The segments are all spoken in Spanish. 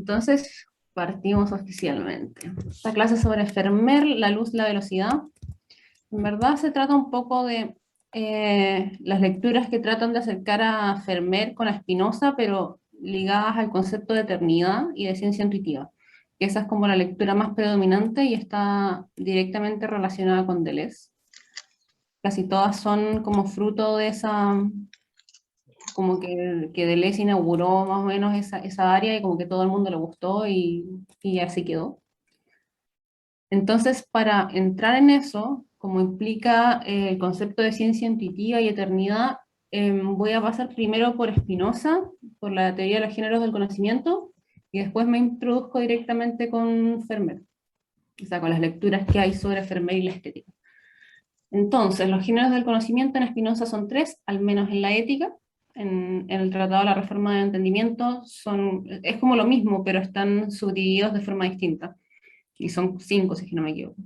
Entonces, partimos oficialmente. Esta clase sobre Fermat, la luz, la velocidad. En verdad se trata un poco de las lecturas que tratan de acercar a Fermat con a Spinoza, pero ligadas al concepto de eternidad y de ciencia intuitiva. Esa es como la lectura más predominante y está directamente relacionada con Deleuze. Casi todas son como fruto de esa, como que Deleuze inauguró más o menos esa área y como que todo el mundo le gustó y así quedó. Entonces, para entrar en eso, como implica el concepto de ciencia intuitiva y eternidad, voy a pasar primero por Spinoza, por la teoría de los géneros del conocimiento, y después me introduzco directamente con Fermat, o sea, con las lecturas que hay sobre Fermat y la estética. Entonces, los géneros del conocimiento en Spinoza son tres, al menos en la ética. En el Tratado de la Reforma del Entendimiento es como lo mismo, pero están subdivididos de forma distinta. Y son cinco, si es que no me equivoco.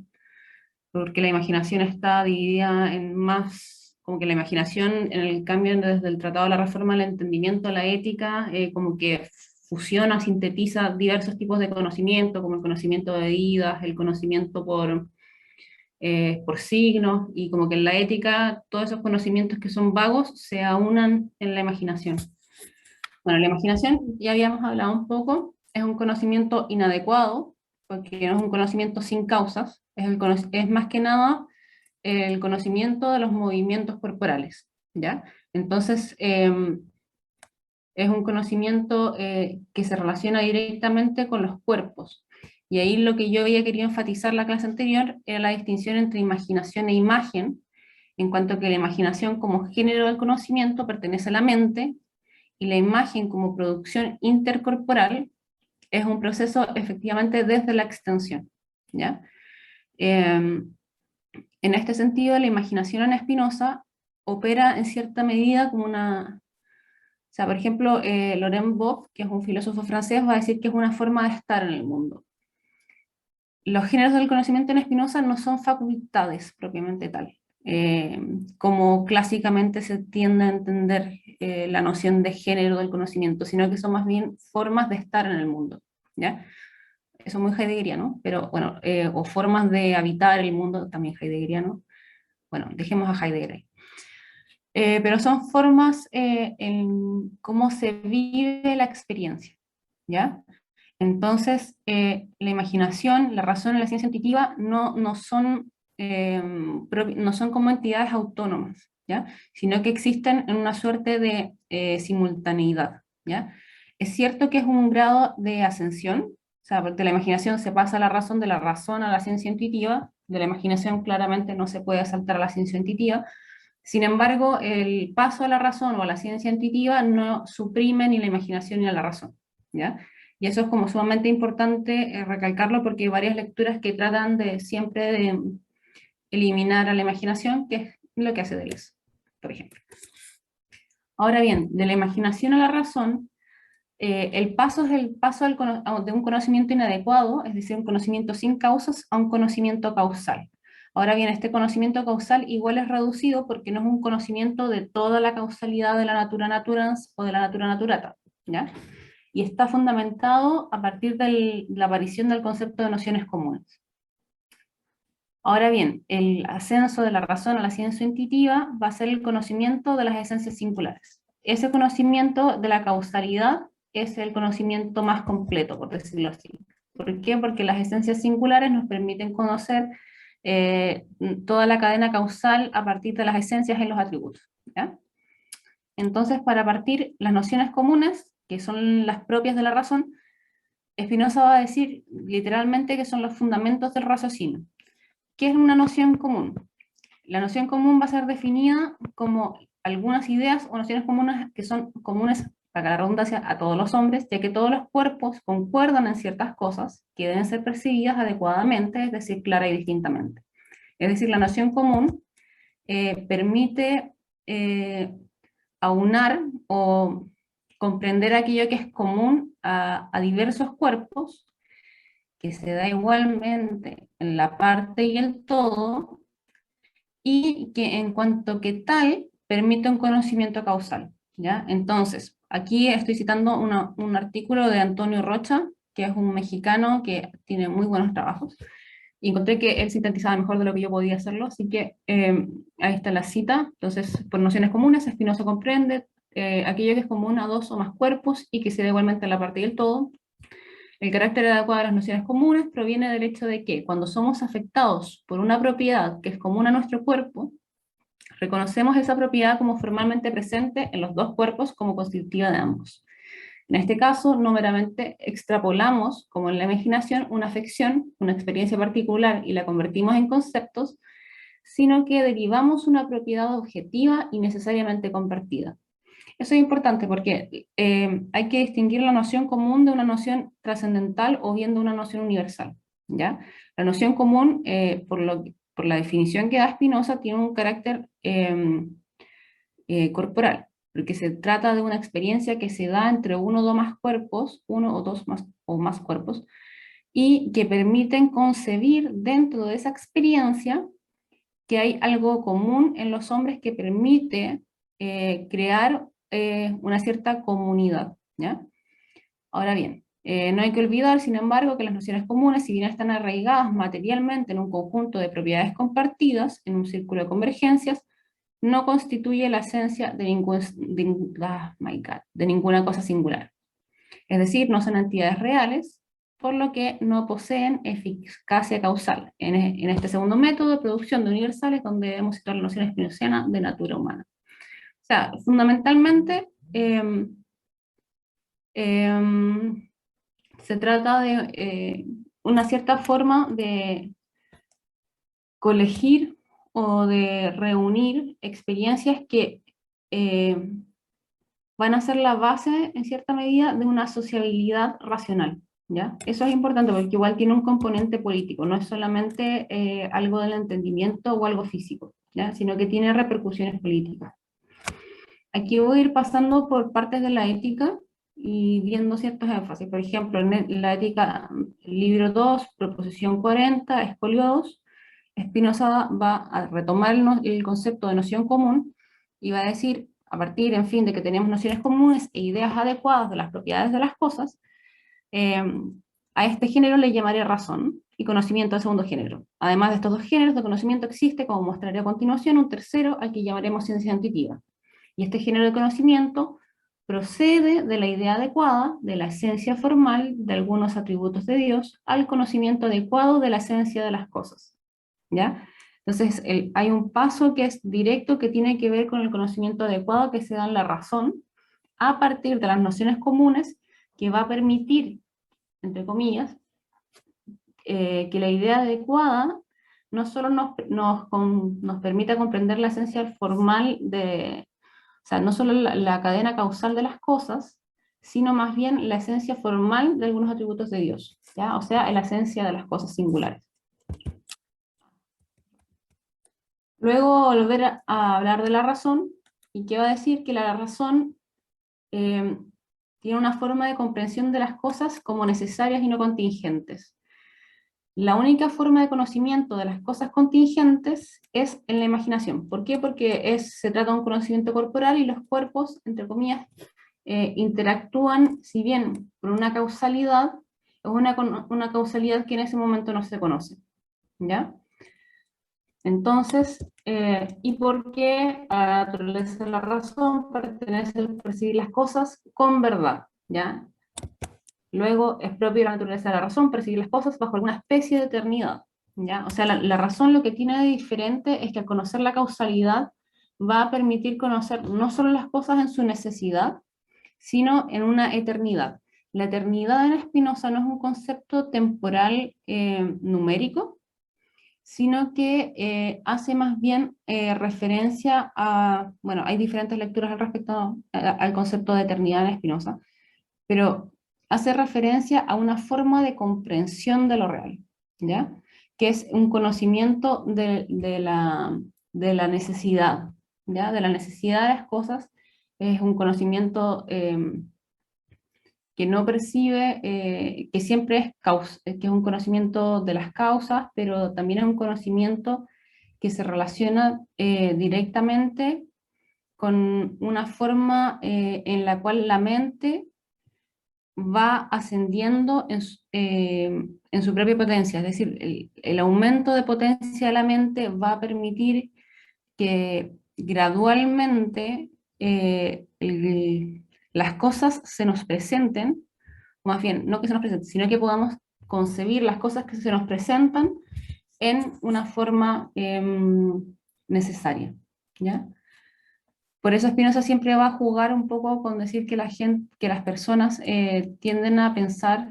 Porque la imaginación está dividida en más, como que la imaginación en el cambio desde el Tratado de la Reforma del Entendimiento a la ética, como que fusiona, sintetiza diversos tipos de conocimiento, como el conocimiento de vidas, el conocimiento por signos, y como que en la ética todos esos conocimientos que son vagos se aunan en la imaginación. Bueno, la imaginación, ya habíamos hablado un poco, es un conocimiento inadecuado, porque no es un conocimiento sin causas, es más que nada el conocimiento de los movimientos corporales, ¿ya? Entonces, es un conocimiento que se relaciona directamente con los cuerpos. Y ahí lo que yo había querido enfatizar la clase anterior era la distinción entre imaginación e imagen, en cuanto que la imaginación como género del conocimiento pertenece a la mente, y la imagen como producción intercorporal es un proceso efectivamente desde la extensión, ¿ya? En este sentido, la imaginación en Spinoza opera en cierta medida como una... O sea, por ejemplo, Laurent Boff, que es un filósofo francés, va a decir que es una forma de estar en el mundo. Los géneros del conocimiento en Spinoza no son facultades propiamente tal, como clásicamente se tiende a entender la noción de género del conocimiento, sino que son más bien formas de estar en el mundo, ¿ya? Eso es muy heideggeriano, pero bueno, o formas de habitar el mundo, también heideggeriano. Bueno, dejemos a Heidegger ahí. Pero son formas en cómo se vive la experiencia, ¿ya? Entonces, la imaginación, la razón y la ciencia intuitiva no son como entidades autónomas, ¿ya? Sino que existen en una suerte de simultaneidad, ¿ya? Es cierto que es un grado de ascensión, o sea, de la imaginación se pasa a la razón, de la razón a la ciencia intuitiva, de la imaginación claramente no se puede saltar a la ciencia intuitiva. Sin embargo, el paso a la razón o a la ciencia intuitiva no suprime ni la imaginación ni a la razón, ¿ya? Y eso es como sumamente importante recalcarlo, porque hay varias lecturas que tratan de siempre de eliminar a la imaginación, que es lo que hace Deleuze, por ejemplo. Ahora bien, de la imaginación a la razón, el paso es el paso de un conocimiento inadecuado, es decir, un conocimiento sin causas, a un conocimiento causal. Ahora bien, este conocimiento causal igual es reducido porque no es un conocimiento de toda la causalidad de la natura naturans o de la natura naturata, ¿ya? Y está fundamentado a partir de la aparición del concepto de nociones comunes. Ahora bien, el ascenso de la razón a la ciencia intuitiva va a ser el conocimiento de las esencias singulares. Ese conocimiento de la causalidad es el conocimiento más completo, por decirlo así. ¿Por qué? Porque las esencias singulares nos permiten conocer toda la cadena causal a partir de las esencias en los atributos, ¿ya? Entonces, para partir, las nociones comunes, que son las propias de la razón, Spinoza va a decir literalmente que son los fundamentos del raciocinio. ¿Qué es una noción común? La noción común va a ser definida como algunas ideas o nociones comunes que son comunes, para la redundancia, a todos los hombres, ya que todos los cuerpos concuerdan en ciertas cosas que deben ser percibidas adecuadamente, es decir, clara y distintamente. Es decir, la noción común permite aunar o comprender aquello que es común a diversos cuerpos, que se da igualmente en la parte y el todo, y que en cuanto que tal permite un conocimiento causal, ¿ya? Entonces, aquí estoy citando un artículo de Antonio Rocha, que es un mexicano que tiene muy buenos trabajos. Y encontré que él sintetizaba mejor de lo que yo podía hacerlo, así que ahí está la cita. Entonces, por nociones comunes, Spinoza comprende aquello que es común a dos o más cuerpos y que se da igualmente en la parte y el todo. El carácter adecuado a las nociones comunes proviene del hecho de que cuando somos afectados por una propiedad que es común a nuestro cuerpo, reconocemos esa propiedad como formalmente presente en los dos cuerpos como constitutiva de ambos. En este caso, no meramente extrapolamos, como en la imaginación, una afección, una experiencia particular y la convertimos en conceptos, sino que derivamos una propiedad objetiva y necesariamente compartida. Eso es importante porque hay que distinguir la noción común de una noción trascendental o bien de una noción universal, ¿ya? La noción común, por la definición que da Spinoza, tiene un carácter corporal, porque se trata de una experiencia que se da entre uno o dos más cuerpos, uno o dos más, o más cuerpos, y que permiten concebir dentro de esa experiencia que hay algo común en los hombres que permite crear una cierta comunidad, ¿ya? Ahora bien, no hay que olvidar, sin embargo, que las nociones comunes, si bien están arraigadas materialmente en un conjunto de propiedades compartidas, en un círculo de convergencias, no constituye la esencia de ninguna cosa singular. Es decir, no son entidades reales, por lo que no poseen eficacia causal. En este segundo método de producción de universales, donde debemos citar la noción spinociana de natura humana. O sea, fundamentalmente se trata de una cierta forma de colegir o de reunir experiencias que van a ser la base, en cierta medida, de una sociabilidad racional, ¿ya? Eso es importante porque igual tiene un componente político, no es solamente algo del entendimiento o algo físico, ¿ya? Sino que tiene repercusiones políticas. Aquí voy a ir pasando por partes de la ética y viendo ciertos énfasis. Por ejemplo, en la ética, libro 2, proposición 40, escolio 2, Spinoza va a retomar el concepto de noción común y va a decir, a partir, en fin, de que tenemos nociones comunes e ideas adecuadas de las propiedades de las cosas, eh, a este género le llamaré razón y conocimiento de segundo género. Además de estos dos géneros de conocimiento existe, como mostraré a continuación, un tercero al que llamaremos ciencia intuitiva. Y este género de conocimiento procede de la idea adecuada, de la esencia formal de algunos atributos de Dios, al conocimiento adecuado de la esencia de las cosas. ¿Ya? Entonces, hay un paso que es directo que tiene que ver con el conocimiento adecuado que se da en la razón, a partir de las nociones comunes, que va a permitir, entre comillas, que la idea adecuada no solo nos permita comprender la esencia formal de, o sea, no solo la cadena causal de las cosas, sino más bien la esencia formal de algunos atributos de Dios, ¿ya? O sea, la esencia de las cosas singulares. Luego volver a hablar de la razón, y que va a decir que la razón tiene una forma de comprensión de las cosas como necesarias y no contingentes. La única forma de conocimiento de las cosas contingentes es en la imaginación. ¿Por qué? Porque se trata de un conocimiento corporal y los cuerpos, entre comillas, interactúan, si bien por una causalidad, es una causalidad que en ese momento no se conoce, ¿ya? Entonces, ¿y por qué a la naturaleza de la razón pertenece el percibir las cosas con verdad? ¿Ya? Luego, es propio de la naturaleza de la razón percibir las cosas bajo alguna especie de eternidad, ¿ya? O sea, la razón lo que tiene de diferente es que al conocer la causalidad va a permitir conocer no solo las cosas en su necesidad, sino en una eternidad. La eternidad en Spinoza no es un concepto temporal numérico, sino que hace más bien referencia a, bueno, hay diferentes lecturas al respecto al concepto de eternidad en Spinoza, pero hace referencia a una forma de comprensión de lo real, ¿ya? Que es un conocimiento de la necesidad, ¿ya? De la necesidad de las cosas, es un conocimiento que no percibe, que siempre que es un conocimiento de las causas, pero también es un conocimiento que se relaciona directamente con una forma en la cual la mente va ascendiendo en su propia potencia, es decir, el aumento de potencia de la mente va a permitir que gradualmente las cosas se nos presenten, o más bien, no que se nos presenten, sino que podamos concebir las cosas que se nos presentan en una forma necesaria, ¿ya? Por eso Spinoza siempre va a jugar un poco con decir que la gente, que las personas tienden a pensar,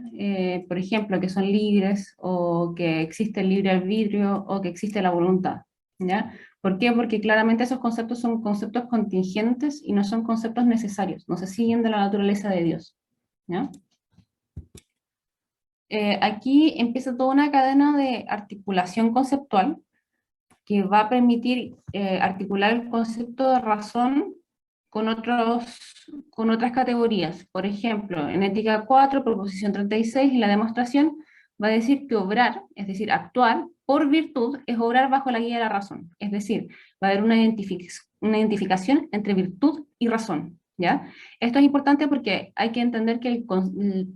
por ejemplo, que son libres o que existe el libre albedrío o que existe la voluntad, ¿ya? ¿Por qué? Porque claramente esos conceptos son conceptos contingentes y no son conceptos necesarios, no se siguen de la naturaleza de Dios, ¿ya? Aquí empieza toda una cadena de articulación conceptual que va a permitir articular el concepto de razón con, con otras categorías. Por ejemplo, en Ética 4, proposición 36, y la demostración va a decir que obrar, es decir, actuar por virtud, es obrar bajo la guía de la razón. Es decir, va a haber una identificación entre virtud y razón, ¿ya? Esto es importante porque hay que entender que el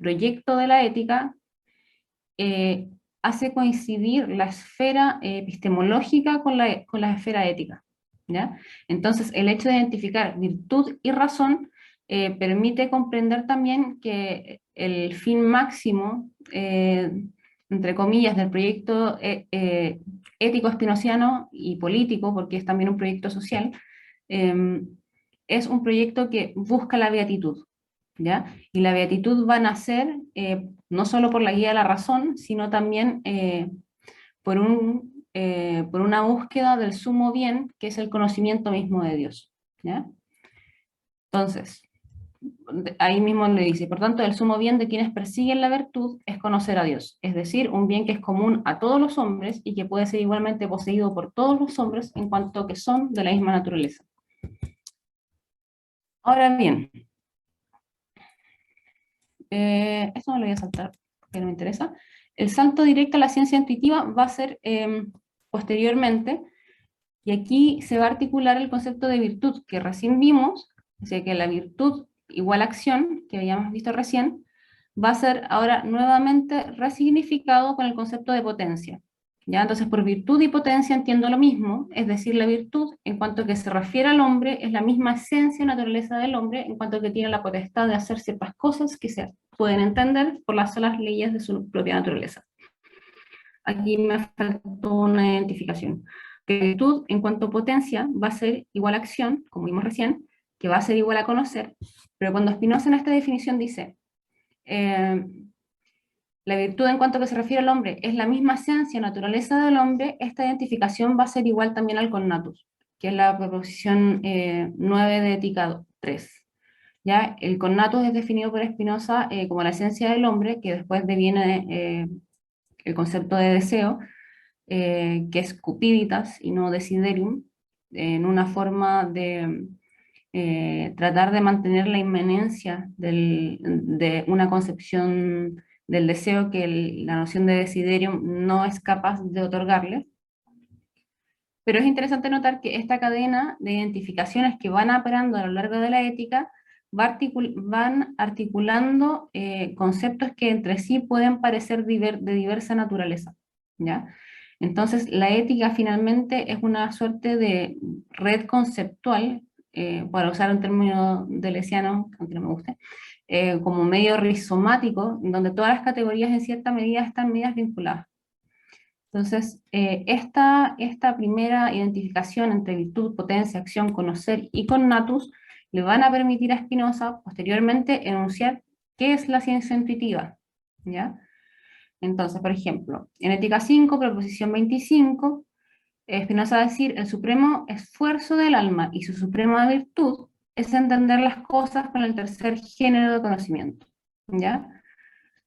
proyecto de la ética eh, hace coincidir la esfera epistemológica con la esfera ética, ¿ya? Entonces, el hecho de identificar virtud y razón permite comprender también que el fin máximo, entre comillas, del proyecto ético espinociano y político, porque es también un proyecto social, eh, es un proyecto que busca la beatitud, ¿ya? Y la beatitud va a nacer no solo por la guía de la razón, sino también por una búsqueda del sumo bien, que es el conocimiento mismo de Dios, ¿ya? Entonces, ahí mismo le dice, por tanto, el sumo bien de quienes persiguen la virtud es conocer a Dios, es decir, un bien que es común a todos los hombres y que puede ser igualmente poseído por todos los hombres en cuanto que son de la misma naturaleza. Ahora bien, eso no lo voy a saltar porque no me interesa. El salto directo a la ciencia intuitiva va a ser posteriormente, y aquí se va a articular el concepto de virtud que recién vimos, o sea que la virtud igual acción, que habíamos visto recién, va a ser ahora nuevamente resignificado con el concepto de potencia. ¿Ya? Entonces, por virtud y potencia entiendo lo mismo, es decir, la virtud, en cuanto que se refiere al hombre, es la misma esencia y naturaleza del hombre, en cuanto que tiene la potestad de hacer ciertas cosas que se pueden entender por las solas leyes de su propia naturaleza. Aquí me faltó una identificación. Que virtud, en cuanto a potencia, va a ser igual a acción, como vimos recién, que va a ser igual a conocer, pero cuando Spinoza en esta definición dice eh, la virtud en cuanto que se refiere al hombre es la misma esencia, naturaleza del hombre, esta identificación va a ser igual también al connatus, que es la proposición 9 de Ética 3. ¿Ya? El connatus es definido por Spinoza como la esencia del hombre, que después deviene el concepto de deseo, que es cupiditas y no desiderium, en una forma de tratar de mantener la inmanencia de una concepción del deseo que la noción de desiderium no es capaz de otorgarle. Pero es interesante notar que esta cadena de identificaciones que van operando a lo largo de la ética van articulando conceptos que entre sí pueden parecer de diversa naturaleza, ¿ya? Entonces, la ética finalmente es una suerte de red conceptual, para usar un término deleuziano, aunque no me guste, como medio rizomático, donde todas las categorías en cierta medida están medidas vinculadas. Entonces, esta primera identificación entre virtud, potencia, acción, conocer y connatus le van a permitir a Spinoza posteriormente enunciar qué es la ciencia intuitiva, ¿ya? Entonces, por ejemplo, en Ética 5, proposición 25, Spinoza va a decir, el supremo esfuerzo del alma y su suprema virtud es entender las cosas con el tercer género de conocimiento, ¿ya?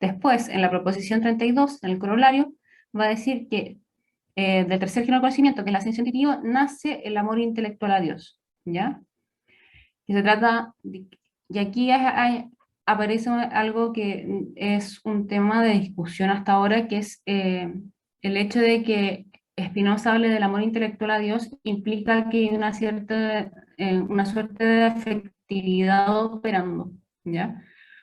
Después, en la proposición 32, en el corolario, va a decir que del tercer género de conocimiento, que es la ciencia intuitiva, nace el amor intelectual a Dios, ¿ya? Y se trata, y aquí aparece algo que es un tema de discusión hasta ahora, que es el hecho de que Spinoza hable del amor intelectual a Dios implica que hay una suerte de afectividad operando, ¿ya?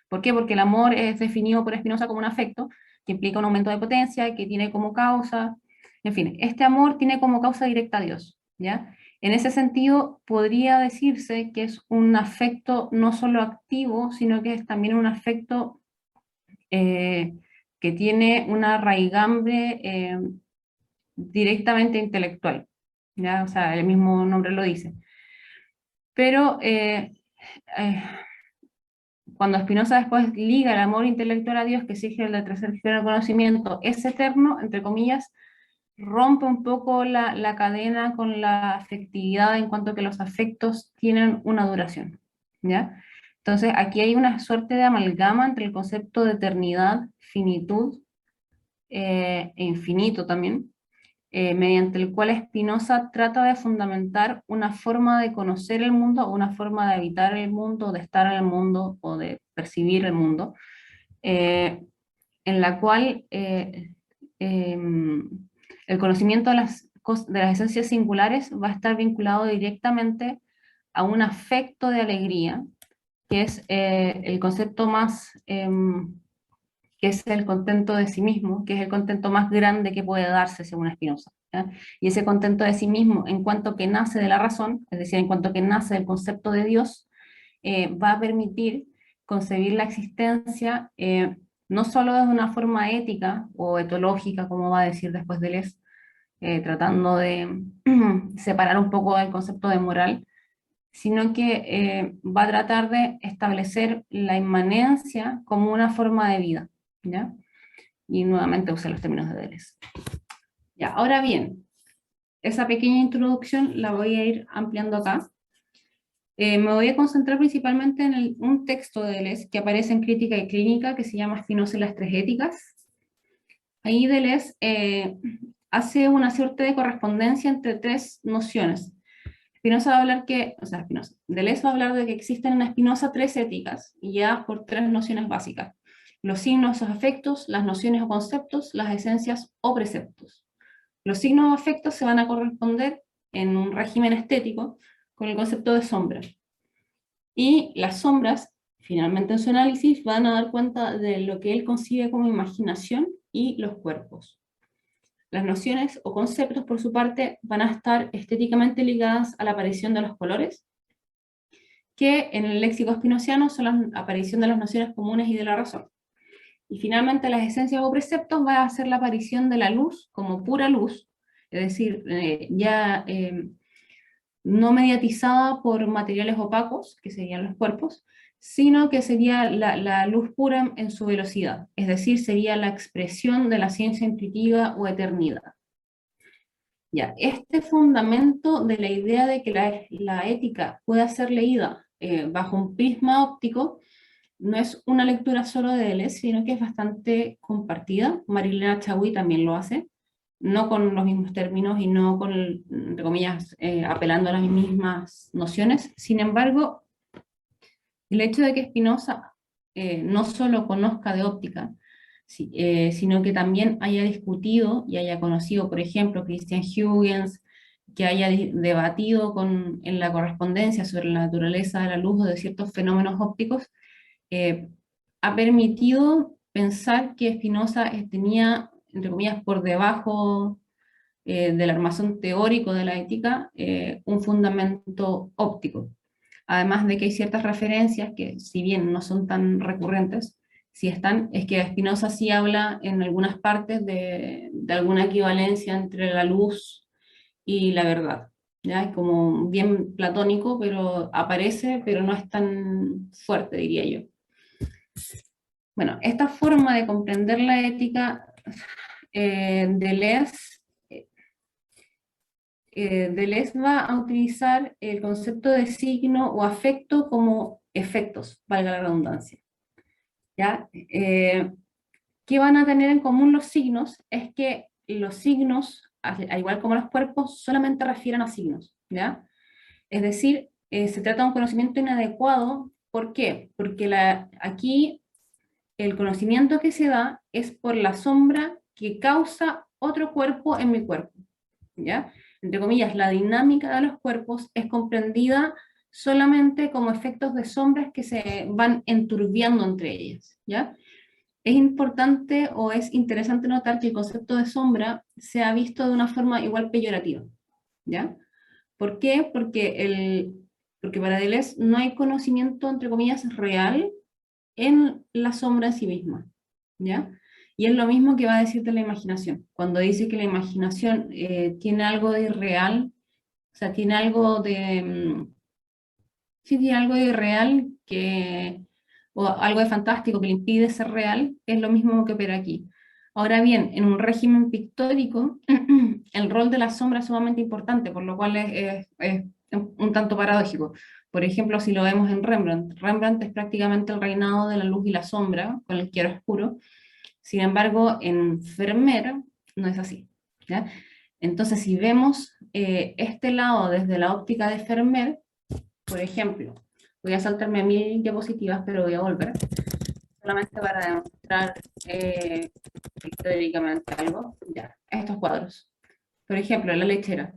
¿Por qué? Porque el amor es definido por Spinoza como un afecto que implica un aumento de potencia, que tiene como causa, en fin, este amor tiene como causa directa a Dios, ¿ya? En ese sentido, podría decirse que es un afecto no solo activo, sino que es también un afecto que tiene una raigambre directamente intelectual, ¿ya? O sea, el mismo nombre lo dice. Pero eh, cuando Spinoza después liga el amor intelectual a Dios, que exige el tercer del conocimiento, es eterno, entre comillas, rompe un poco la cadena con la afectividad en cuanto a que los afectos tienen una duración, ¿ya? Entonces, aquí hay una suerte de amalgama entre el concepto de eternidad, finitud e infinito también, mediante el cual Spinoza trata de fundamentar una forma de conocer el mundo, o una forma de habitar el mundo, de estar en el mundo, o de percibir el mundo, eh, en la cual el conocimiento de las esencias singulares va a estar vinculado directamente a un afecto de alegría, que es el concepto más, que es el contento de sí mismo, que es el contento más grande que puede darse según Spinoza, ¿ya? Y ese contento de sí mismo, en cuanto que nace de la razón, es decir, en cuanto que nace del concepto de Dios, va a permitir concebir la existencia no solo desde una forma ética o etológica, como va a decir después Deleuze, tratando de separar un poco el concepto de moral, sino que va a tratar de establecer la inmanencia como una forma de vida, ¿ya? Y nuevamente usa los términos de Deleuze. Ya, ahora bien, esa pequeña introducción la voy a ir ampliando acá. Me voy a concentrar principalmente en un texto de Deleuze que aparece en Crítica y Clínica, que se llama Spinoza y las tres éticas. Ahí Deleuze hace una suerte de correspondencia entre tres nociones. Spinoza va a hablar que, o sea, Deleuze va a hablar de que existen en Spinoza tres éticas, guiadas por tres nociones básicas: los signos o afectos, las nociones o conceptos, las esencias o preceptos. Los signos o afectos se van a corresponder en un régimen estético con el concepto de sombra. Y las sombras, finalmente en su análisis, van a dar cuenta de lo que él concibe como imaginación y los cuerpos. Las nociones o conceptos, por su parte, van a estar estéticamente ligadas a la aparición de los colores, que en el léxico spinociano son la aparición de las nociones comunes y de la razón. Y finalmente las esencias o preceptos va a ser la aparición de la luz como pura luz, es decir, no mediatizada por materiales opacos, que serían los cuerpos, sino que sería la luz pura en su velocidad, es decir, sería la expresión de la ciencia intuitiva o eternidad. Ya, este fundamento de la idea de que la ética pueda ser leída bajo un prisma óptico no es una lectura solo de Deleuze, sino que es bastante compartida. Marilena Chaui también lo hace, no con los mismos términos y no con, entre comillas, apelando a las mismas nociones. Sin embargo, el hecho de que Spinoza no solo conozca de óptica, sino que también haya discutido y haya conocido, por ejemplo, Christian Huygens, que haya debatido en la correspondencia sobre la naturaleza de la luz o de ciertos fenómenos ópticos, ha permitido pensar que Spinoza tenía, entre comillas, por debajo del armazón teórico de la ética, un fundamento óptico. Además de que hay ciertas referencias que, si bien no son tan recurrentes, sí están, es que Spinoza sí habla en algunas partes de alguna equivalencia entre la luz y la verdad. ¿Ya? Es como bien platónico, pero aparece, pero no es tan fuerte, diría yo. Bueno, esta forma de comprender la ética Deleuze va a utilizar el concepto de signo o afecto como efectos, valga la redundancia. ¿Ya? ¿Qué van a tener en común los signos? Es que los signos, al igual como los cuerpos, solamente refieren a signos. ¿Ya? Es decir, se trata de un conocimiento inadecuado. ¿Por qué? Porque aquí el conocimiento que se da es por la sombra que causa otro cuerpo en mi cuerpo, ¿ya? Entre comillas, la dinámica de los cuerpos es comprendida solamente como efectos de sombras que se van enturbiando entre ellas, ¿ya? Es importante o es interesante notar que el concepto de sombra se ha visto de una forma igual peyorativa, ¿ya? ¿Por qué? Porque para Deleuze no hay conocimiento, entre comillas, real en la sombra en sí misma, ¿ya? Y es lo mismo que va a decir de la imaginación. Cuando dice que la imaginación tiene algo de irreal, o sea, tiene algo de... sí, tiene algo de irreal o algo de fantástico que le impide ser real, es lo mismo que opera aquí. Ahora bien, en un régimen pictórico, el rol de la sombra es sumamente importante, por lo cual es un tanto paradójico. Por ejemplo, si lo vemos en Rembrandt, Rembrandt es prácticamente el reinado de la luz y la sombra, con el chiaroscuro. Sin embargo, en Vermeer no es así, ¿ya? Entonces, si vemos este lado desde la óptica de Vermeer, por ejemplo, voy a saltarme a 1000 diapositivas, pero voy a volver, solamente para demostrar históricamente algo. Ya, estos cuadros. Por ejemplo, la lechera.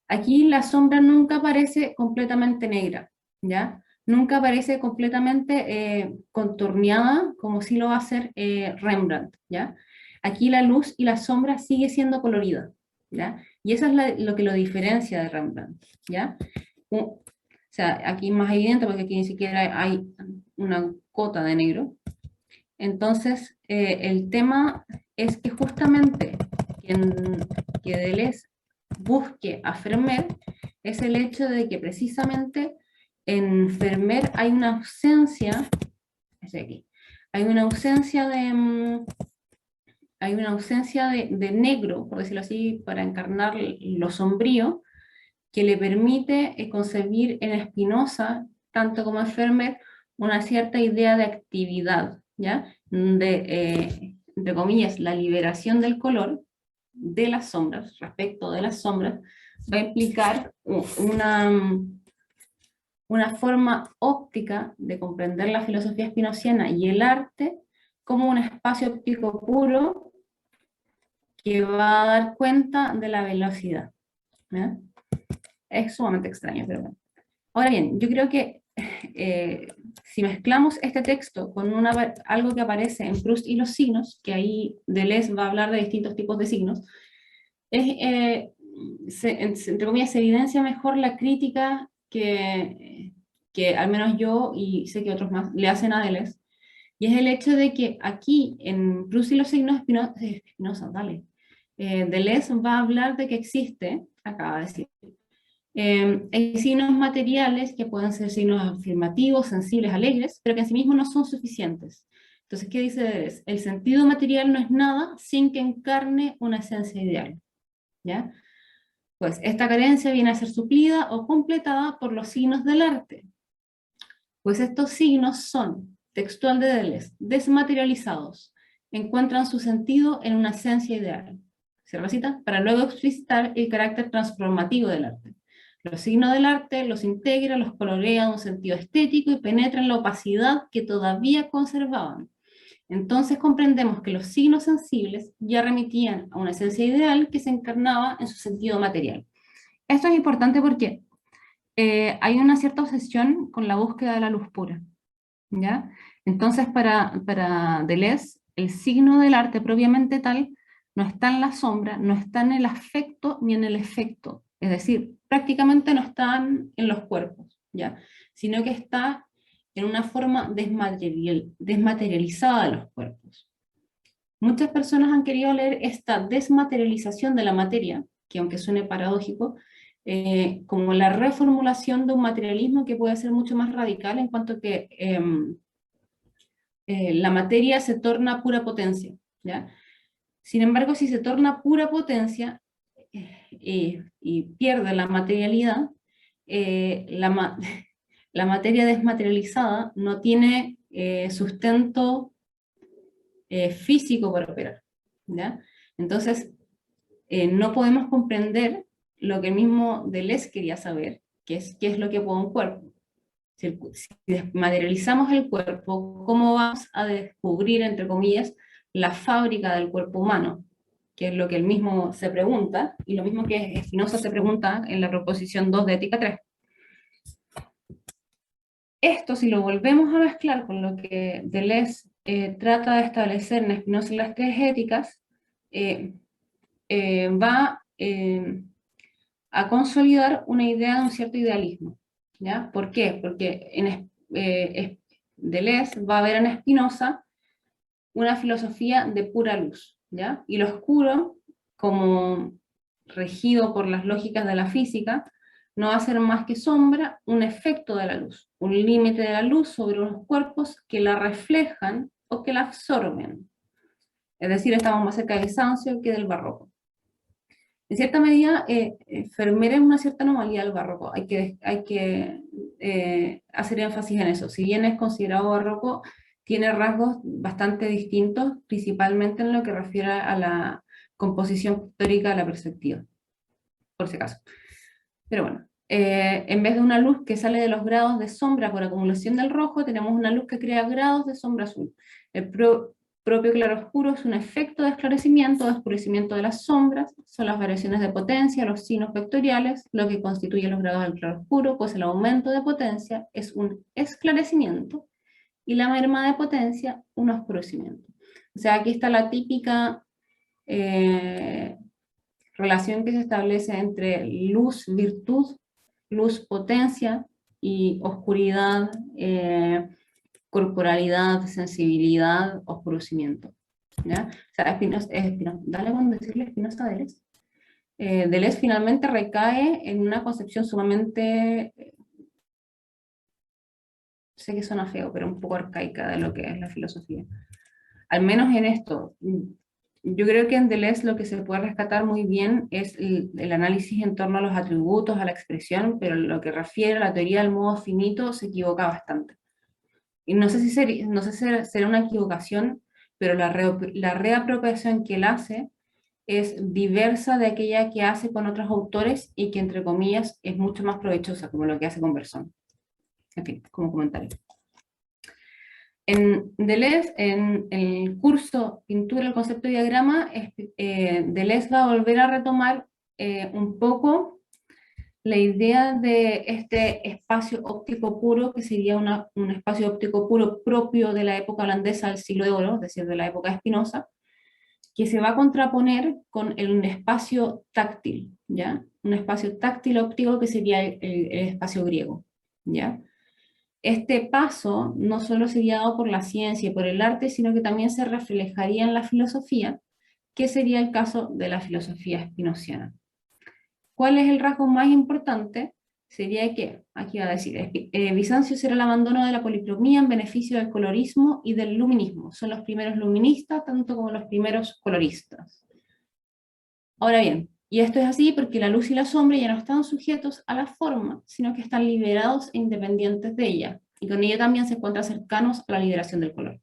Aquí la sombra nunca aparece completamente negra, ¿ya? Nunca aparece completamente contorneada, como si lo va a hacer Rembrandt, ¿ya? Aquí la luz y la sombra sigue siendo colorida, ¿ya? Y eso es lo que lo diferencia de Rembrandt, ¿ya? O sea, aquí es más evidente porque aquí ni siquiera hay una cota de negro. Entonces, el tema es que justamente que Deleuze busque a Vermeer es el hecho de que precisamente en Vermeer hay una ausencia, es aquí, hay una ausencia de negro, por decirlo así, para encarnar lo sombrío, que le permite concebir en Spinoza, tanto como en Vermeer, una cierta idea de actividad, ¿ya? Entre comillas, la liberación del color de las sombras, respecto de las sombras, va a implicar una forma óptica de comprender la filosofía spinoziana y el arte como un espacio óptico puro que va a dar cuenta de la velocidad, ¿ya? Es sumamente extraño, pero bueno. Ahora bien, yo creo que si mezclamos este texto con algo que aparece en Proust y los signos, que ahí Deleuze va a hablar de distintos tipos de signos, entre comillas, se evidencia mejor la crítica que al menos yo y sé que otros más le hacen a Deleuze, y es el hecho de que aquí en Proust y los signos, Spinoza, dale, Deleuze va a hablar de que existe, acaba de decir, hay signos materiales que pueden ser signos afirmativos, sensibles, alegres, pero que en sí mismos no son suficientes. Entonces, ¿qué dice Deleuze? El sentido material no es nada sin que encarne una esencia ideal, ¿ya? Pues esta carencia viene a ser suplida o completada por los signos del arte. Pues estos signos son, textual de Deleuze, desmaterializados, encuentran su sentido en una esencia ideal. Cierra la cita, para luego explicitar el carácter transformativo del arte. Los signos del arte los integra, los colorea en un sentido estético y penetra en la opacidad que todavía conservaban. Entonces comprendemos que los signos sensibles ya remitían a una esencia ideal que se encarnaba en su sentido material. Esto es importante porque hay una cierta obsesión con la búsqueda de la luz pura, ¿ya? Entonces para Deleuze, el signo del arte propiamente tal no está en la sombra, no está en el afecto ni en el efecto, es decir, prácticamente no están en los cuerpos, ¿ya? Sino que está en una forma desmaterializada de los cuerpos. Muchas personas han querido leer esta desmaterialización de la materia, que aunque suene paradójico, como la reformulación de un materialismo que puede ser mucho más radical en cuanto que la materia se torna pura potencia, ¿ya? Sin embargo, si se torna pura potencia y pierde la materialidad, la materia desmaterializada no tiene sustento físico para operar, ¿ya? Entonces, no podemos comprender lo que el mismo Deleuze quería saber, que es qué es lo que puede un cuerpo. Si desmaterializamos el cuerpo, ¿cómo vamos a descubrir, entre comillas, la fábrica del cuerpo humano? Que es lo que él mismo se pregunta, y lo mismo que Spinoza se pregunta en la proposición 2 de Ética 3. Esto, si lo volvemos a mezclar con lo que Deleuze trata de establecer en Spinoza y las tres éticas, va a consolidar una idea de un cierto idealismo. ¿Ya? ¿Por qué? Porque Deleuze va a ver en Spinoza una filosofía de pura luz, ¿ya? Y lo oscuro, como regido por las lógicas de la física, no va a ser más que sombra, un efecto de la luz, un límite de la luz sobre unos cuerpos que la reflejan o que la absorben. Es decir, estamos más cerca de Bizancio que del barroco. En cierta medida, Vermeer es una cierta anomalía del barroco, hay que hacer énfasis en eso. Si bien es considerado barroco, tiene rasgos bastante distintos, principalmente en lo que refiere a la composición pictórica de la perspectiva, por si acaso. Pero bueno, en vez de una luz que sale de los grados de sombra por acumulación del rojo, tenemos una luz que crea grados de sombra azul. El propio claroscuro es un efecto de esclarecimiento o de oscurecimiento de las sombras, son las variaciones de potencia, los signos vectoriales, lo que constituye los grados del claroscuro, pues el aumento de potencia es un esclarecimiento y la merma de potencia un oscurecimiento. O sea, aquí está la típica relación que se establece entre luz, virtud, luz, potencia y oscuridad, corporalidad, sensibilidad, oscurecimiento. ¿Ya? O sea, dale con decirle Spinoza a Deleuze. Deleuze finalmente recae en una concepción sumamente, sé que suena feo, pero un poco arcaica de lo que es la filosofía. Al menos en esto. Yo creo que en Deleuze lo que se puede rescatar muy bien es el análisis en torno a los atributos, a la expresión, pero lo que refiere a la teoría del modo finito se equivoca bastante. Y no sé si será una equivocación, pero la reapropiación que él hace es diversa de aquella que hace con otros autores y que, entre comillas, es mucho más provechosa, como lo que hace con Bersón. En fin, como comentario. En Deleuze, en el curso Pintura, el concepto de diagrama, Deleuze va a volver a retomar un poco la idea de este espacio óptico puro, que sería un espacio óptico puro propio de la época holandesa del siglo de oro, es decir, de la época de Spinoza, que se va a contraponer con un espacio táctil, ¿ya? Un espacio táctil óptico que sería el espacio griego, ¿ya? Este paso no solo sería dado por la ciencia y por el arte, sino que también se reflejaría en la filosofía, que sería el caso de la filosofía spinoziana. ¿Cuál es el rasgo más importante? Sería que, aquí va a decir, Bizancio será el abandono de la policromía en beneficio del colorismo y del luminismo. Son los primeros luministas, tanto como los primeros coloristas. Ahora bien, y esto es así porque la luz y la sombra ya no están sujetos a la forma, sino que están liberados e independientes de ella, y con ello también se encuentran cercanos a la liberación del color.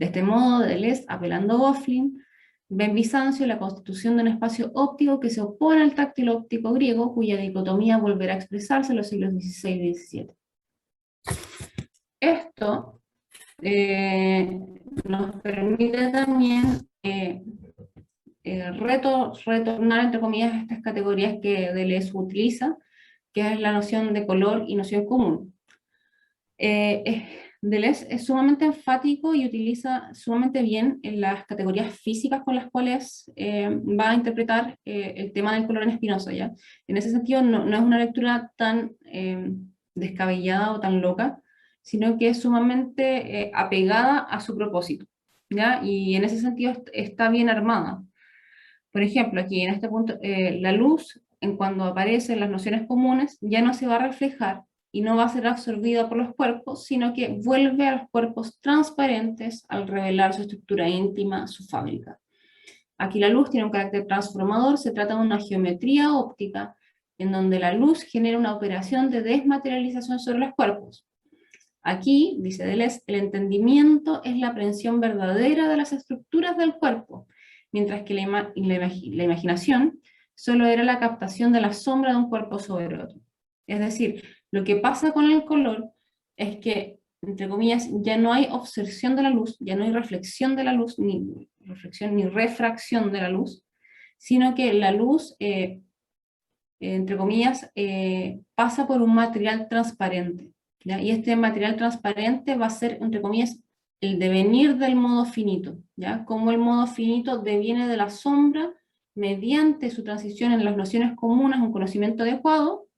De este modo, Deleuze, apelando a Goflin, ve en Bizancio la constitución de un espacio óptico que se opone al táctil óptico griego, cuya dicotomía volverá a expresarse en los siglos XVI y XVII. Esto nos permite también retornar, entre comillas, a estas categorías que Deleuze utiliza, que es la noción de color y noción común. Deleuze es sumamente enfático y utiliza sumamente bien en las categorías físicas con las cuales va a interpretar el tema del color en Spinoza, ¿ya? En ese sentido no es una lectura tan descabellada o tan loca, sino que es sumamente apegada a su propósito, ¿ya? Y en ese sentido está bien armada. Por ejemplo, aquí en este punto, la luz, en cuando aparece en las nociones comunes, ya no se va a reflejar y no va a ser absorbida por los cuerpos, sino que vuelve a los cuerpos transparentes al revelar su estructura íntima, su fábrica. Aquí la luz tiene un carácter transformador, se trata de una geometría óptica en donde la luz genera una operación de desmaterialización sobre los cuerpos. Aquí, dice Deleuze, el entendimiento es la aprehensión verdadera de las estructuras del cuerpo, mientras que la imaginación solo era la captación de la sombra de un cuerpo sobre otro. Es decir, lo que pasa con el color es que, entre comillas, ya no hay observación de la luz, ya no hay reflexión de la luz, ni reflexión ni refracción de la luz, sino que la luz, entre comillas, pasa por un material transparente, ¿ya? Y este material transparente va a ser, entre comillas, el devenir del modo finito, ¿ya? Como el modo finito deviene de la sombra mediante su transición en las nociones comunes, un conocimiento adecuado,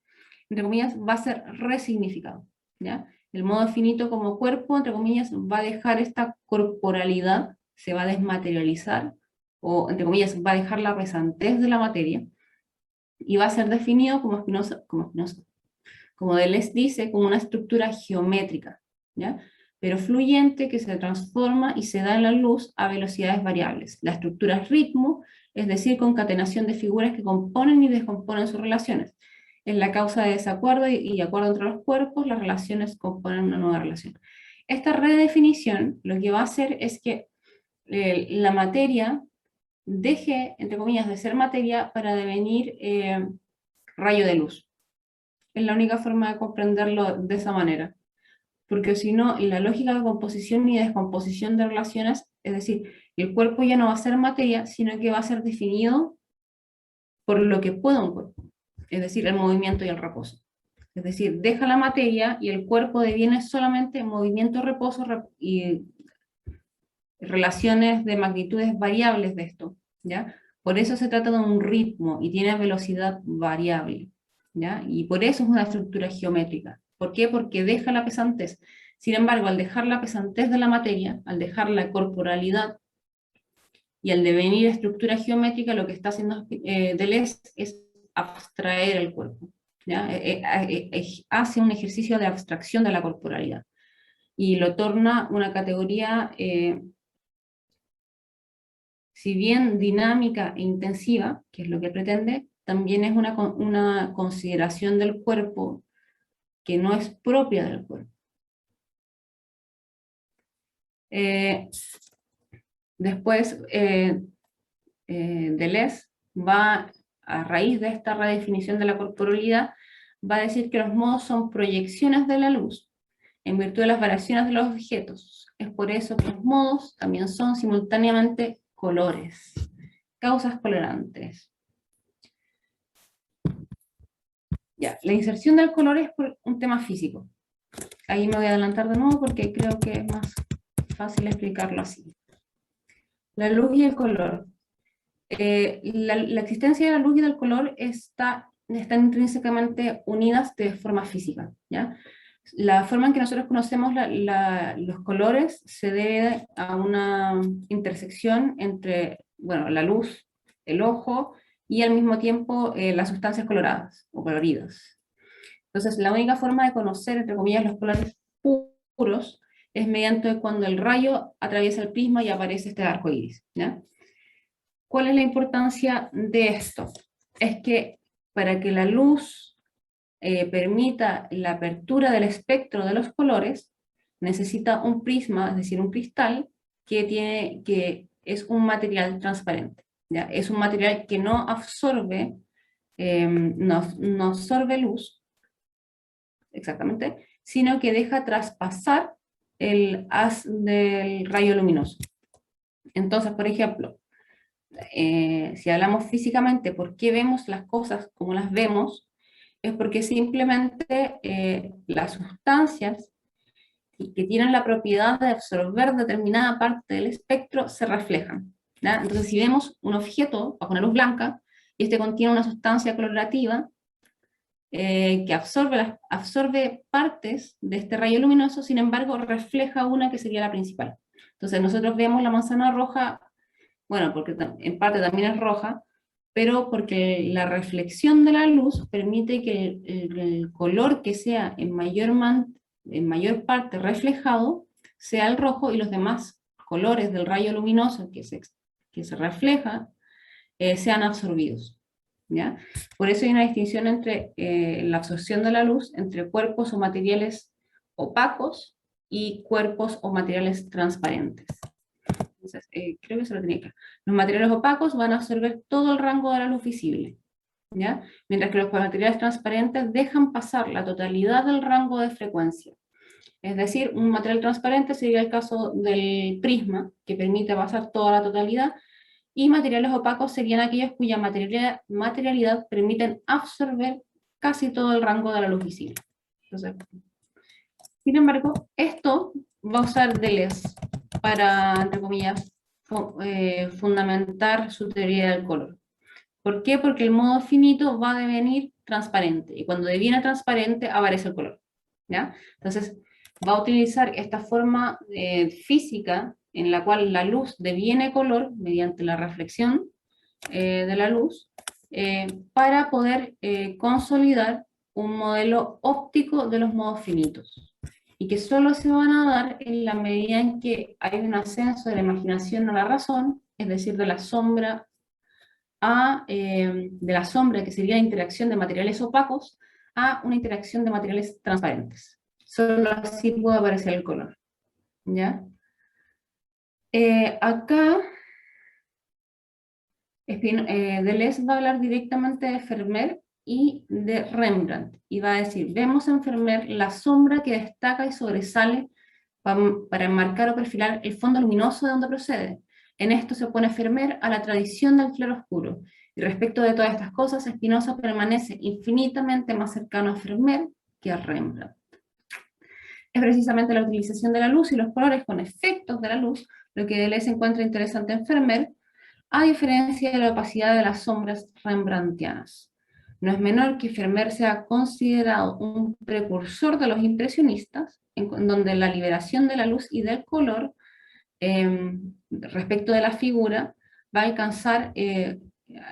entre comillas, va a ser resignificado, ¿ya? El modo finito como cuerpo, entre comillas, va a dejar esta corporalidad, se va a desmaterializar, o entre comillas, va a dejar la pesantez de la materia, y va a ser definido como Deleuze dice, como una estructura geométrica, ¿ya? Pero fluyente que se transforma y se da en la luz a velocidades variables. La estructura es ritmo, es decir, concatenación de figuras que componen y descomponen sus relaciones. En la causa de desacuerdo y acuerdo entre los cuerpos, las relaciones componen una nueva relación. Esta redefinición lo que va a hacer es que la materia deje, entre comillas, de ser materia para devenir rayo de luz. Es la única forma de comprenderlo de esa manera. Porque si no, la lógica de composición y descomposición de relaciones, es decir, el cuerpo ya no va a ser materia, sino que va a ser definido por lo que pueda un cuerpo, es decir, el movimiento y el reposo. Es decir, deja la materia y el cuerpo deviene solamente movimiento, reposo y relaciones de magnitudes variables de esto, ¿ya? Por eso se trata de un ritmo y tiene velocidad variable, ¿ya? Y por eso es una estructura geométrica. ¿Por qué? Porque deja la pesantez. Sin embargo, al dejar la pesantez de la materia, al dejar la corporalidad y al devenir estructura geométrica, lo que está haciendo Deleuze es abstraer el cuerpo, ¿ya? Hace un ejercicio de abstracción de la corporalidad y lo torna una categoría si bien dinámica e intensiva, que es lo que pretende, también es una consideración del cuerpo que no es propia del cuerpo. Después, Deleuze va, a raíz de esta redefinición de la corporalidad, va a decir que los modos son proyecciones de la luz en virtud de las variaciones de los objetos. Es por eso que los modos también son simultáneamente colores, causas colorantes. Ya, la inserción del color es por un tema físico. Ahí me voy a adelantar de nuevo porque creo que es más fácil explicarlo así. La luz y el color. La existencia de la luz y del color están intrínsecamente unidas de forma física, ¿ya? La forma en que nosotros conocemos los colores se debe a una intersección entre, bueno, la luz, el ojo, y al mismo tiempo las sustancias coloradas o coloridas. Entonces, la única forma de conocer, entre comillas, los colores puros es mediante cuando el rayo atraviesa el prisma y aparece este arco iris, ¿ya? ¿Cuál es la importancia de esto? Es que para que la luz permita la apertura del espectro de los colores, necesita un prisma, es decir, un cristal, que es un material transparente, ¿ya? Es un material que no absorbe, no absorbe luz, exactamente, sino que deja traspasar el haz del rayo luminoso. Entonces, por ejemplo, si hablamos físicamente, ¿por qué vemos las cosas como las vemos? Es porque simplemente las sustancias que tienen la propiedad de absorber determinada parte del espectro se reflejan, ¿ya? Entonces, si vemos un objeto bajo una luz blanca, y este contiene una sustancia colorativa, que absorbe partes de este rayo luminoso, sin embargo refleja una que sería la principal. Entonces nosotros vemos la manzana roja, bueno, porque en parte también es roja, pero porque la reflexión de la luz permite que el color que sea en mayor parte reflejado sea el rojo, y los demás colores del rayo luminoso que se refleja sean absorbidos, ¿ya? Por eso hay una distinción entre la absorción de la luz entre cuerpos o materiales opacos y cuerpos o materiales transparentes. Entonces, creo que se lo tenía que... Los materiales opacos van a absorber todo el rango de la luz visible, ¿ya? Mientras que los materiales transparentes dejan pasar la totalidad del rango de frecuencia. Es decir, un material transparente sería el caso del prisma, que permite pasar toda la totalidad, y materiales opacos serían aquellos cuya materialidad permiten absorber casi todo el rango de la luz visible. Entonces, Sin embargo, esto va a usar Deleuze para, entre comillas, fundamentar su teoría del color. ¿Por qué? Porque el modo finito va a devenir transparente, y cuando deviene transparente aparece el color, ¿ya? Entonces, va a utilizar esta forma física en la cual la luz deviene color mediante la reflexión de la luz, para poder consolidar un modelo óptico de los modos finitos, y que solo se van a dar en la medida en que hay un ascenso de la imaginación a la razón, es decir, de la sombra de la sombra, que sería la interacción de materiales opacos, a una interacción de materiales transparentes. Solo así puede aparecer el color, ¿ya? Acá Deleuze va a hablar directamente de Vermeer y de Rembrandt, y va a decir, vemos en Vermeer la sombra que destaca y sobresale para enmarcar o perfilar el fondo luminoso de donde procede. En esto se opone Vermeer a la tradición del claroscuro, y respecto de todas estas cosas, Spinoza permanece infinitamente más cercano a Vermeer que a Rembrandt. Es precisamente la utilización de la luz y los colores con efectos de la luz lo que Deleuze encuentra interesante en Vermeer, a diferencia de la opacidad de las sombras rembrandtianas. No es menor que Vermeer sea considerado un precursor de los impresionistas, en donde la liberación de la luz y del color respecto de la figura va a alcanzar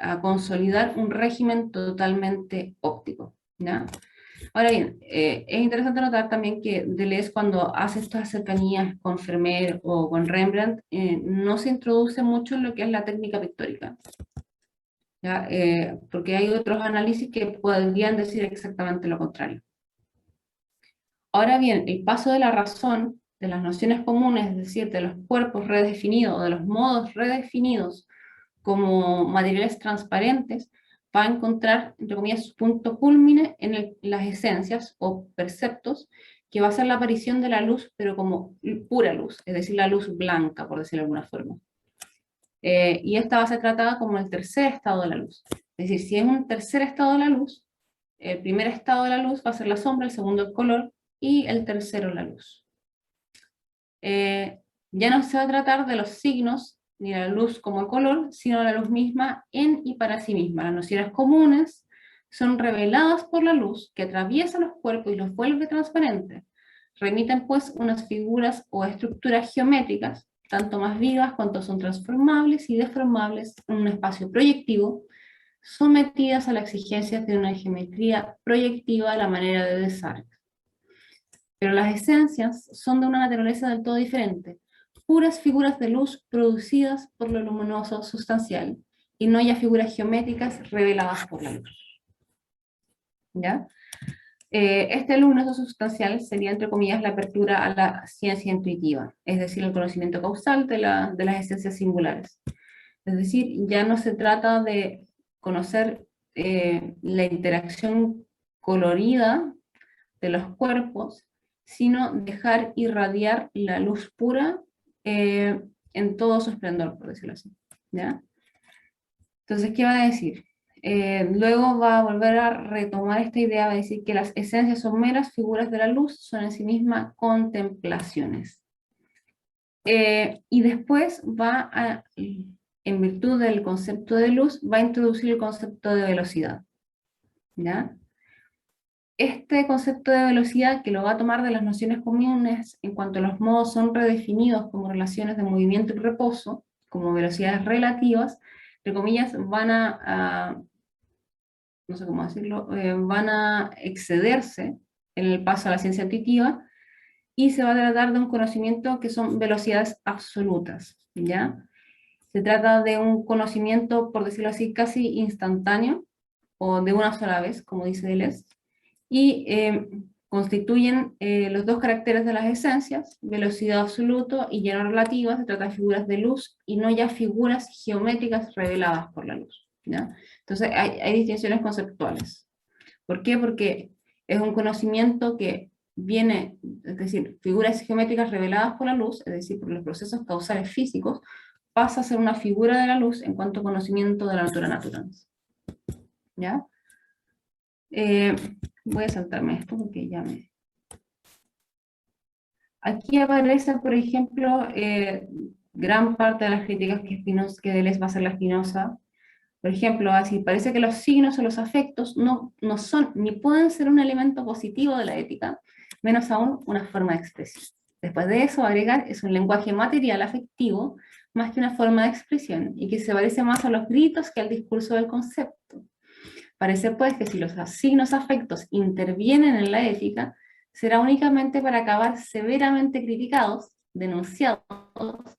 a consolidar un régimen totalmente óptico, ¿ya? Ahora bien, es interesante notar también que Deleuze, cuando hace estas cercanías con Vermeer o con Rembrandt, no se introduce mucho en lo que es la técnica pictórica, ¿ya? Porque hay otros análisis que podrían decir exactamente lo contrario. Ahora bien, el paso de la razón, de las nociones comunes, es decir, de los cuerpos redefinidos o de los modos redefinidos como materiales transparentes, va a encontrar, entre comillas, su punto culmine en las esencias o perceptos, que va a ser la aparición de la luz, pero como pura luz, es decir, la luz blanca, por decirlo de alguna forma. Y esta va a ser tratada como el tercer estado de la luz. Es decir, si es un tercer estado de la luz, el primer estado de la luz va a ser la sombra, el segundo el color, y el tercero la luz. Ya no se va a tratar de los signos ni la luz como color, sino la luz misma en y para sí misma. Las nociones comunes son reveladas por la luz que atraviesa los cuerpos y los vuelve transparentes. Remiten pues unas figuras o estructuras geométricas, tanto más vivas cuanto son transformables y deformables en un espacio proyectivo, sometidas a las exigencias de una geometría proyectiva a la manera de Desargues. Pero las esencias son de una naturaleza del todo diferente, puras figuras de luz producidas por lo luminoso sustancial, y no ya figuras geométricas reveladas por la luz, ¿ya? Este luminoso sustancial sería, entre comillas, la apertura a la ciencia intuitiva, es decir, el conocimiento causal de las esencias singulares. Es decir, ya no se trata de conocer la interacción colorida de los cuerpos, sino dejar irradiar la luz pura en todo su esplendor, por decirlo así, ¿ya? Entonces, ¿qué va a decir? Luego va a volver a retomar esta idea, va a decir que las esencias son meras figuras de la luz, son en sí mismas contemplaciones. Y después va a, en virtud del concepto de luz, va a introducir el concepto de velocidad, ¿ya? Este concepto de velocidad, que lo va a tomar de las nociones comunes en cuanto a los modos son redefinidos como relaciones de movimiento y reposo, como velocidades relativas, entre comillas, van no sé cómo decirlo, van a excederse en el paso a la ciencia intuitiva, y se va a tratar de un conocimiento que son velocidades absolutas, ¿ya? Se trata de un conocimiento, por decirlo así, casi instantáneo, o de una sola vez, como dice Deleuze, y constituyen los dos caracteres de las esencias, velocidad absoluta y lleno relativa. Se trata de figuras de luz y no ya figuras geométricas reveladas por la luz, ¿ya? Entonces hay distinciones conceptuales. ¿Por qué? Porque es un conocimiento que viene, es decir, figuras geométricas reveladas por la luz, es decir, por los procesos causales físicos, pasa a ser una figura de la luz en cuanto a conocimiento de la natura naturans, ¿ya? Voy a saltarme esto porque ya me... Aquí aparece, por ejemplo, gran parte de las críticas que Deleuze va a hacer a Spinoza. Por ejemplo, así parece que los signos o los afectos no son ni pueden ser un elemento positivo de la ética, menos aún una forma de expresión. Después de eso, agregar es un lenguaje material afectivo más que una forma de expresión y que se parece más a los gritos que al discurso del concepto. Parece pues que si los signos afectos intervienen en la ética, será únicamente para acabar severamente criticados, denunciados,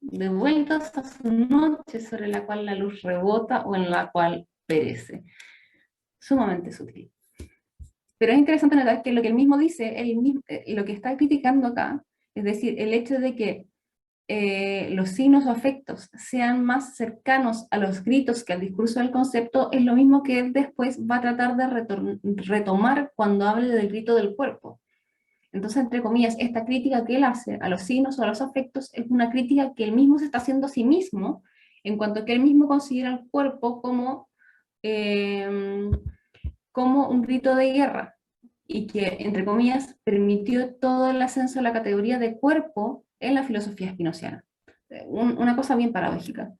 devueltos a su noche sobre la cual la luz rebota o en la cual perece. Sumamente sutil. Pero es interesante notar que lo que él mismo dice, lo que está criticando acá, es decir, el hecho de que los signos o afectos sean más cercanos a los gritos que al discurso del concepto, es lo mismo que él después va a tratar de retomar cuando hable del grito del cuerpo. Entonces, entre comillas, esta crítica que él hace a los signos o a los afectos es una crítica que él mismo se está haciendo a sí mismo, en cuanto que él mismo considera el cuerpo eh, como un grito de guerra, y que, entre comillas, permitió todo el ascenso a la categoría de cuerpo en la filosofía spinoziana. Una cosa bien paradójica.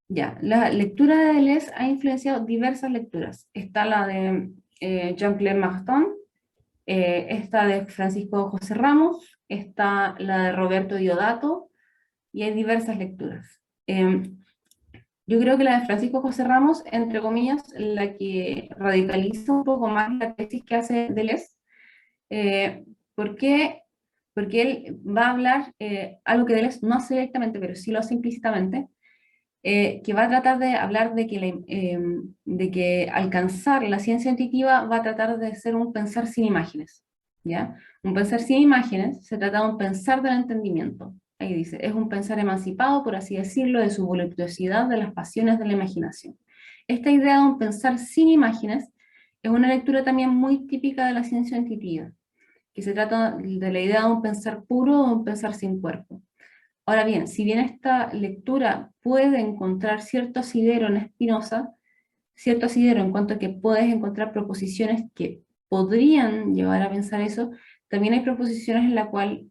Ya, la lectura de Deleuze ha influenciado diversas lecturas. Está la de Jean-Claude Martin, está de Francisco José Ramos, está la de Roberto Diodato, y hay diversas lecturas. Yo creo que la de Francisco José Ramos, entre comillas, la que radicaliza un poco más la tesis que hace Deleuze. ¿Por qué? Porque él va a hablar algo que Deleuze no hace directamente, pero sí lo hace implícitamente, que va a tratar de hablar de que alcanzar la ciencia intuitiva va a tratar de ser un pensar sin imágenes, ¿ya? Un pensar sin imágenes se trata de un pensar del entendimiento. Ahí dice, es un pensar emancipado, por así decirlo, de su voluptuosidad, de las pasiones de la imaginación. Esta idea de un pensar sin imágenes es una lectura también muy típica de la ciencia intuitiva, que se trata de la idea de un pensar puro o un pensar sin cuerpo. Ahora bien, si bien esta lectura puede encontrar cierto asidero en Spinoza, cierto asidero en cuanto a que puedes encontrar proposiciones que podrían llevar a pensar eso, también hay proposiciones en la cual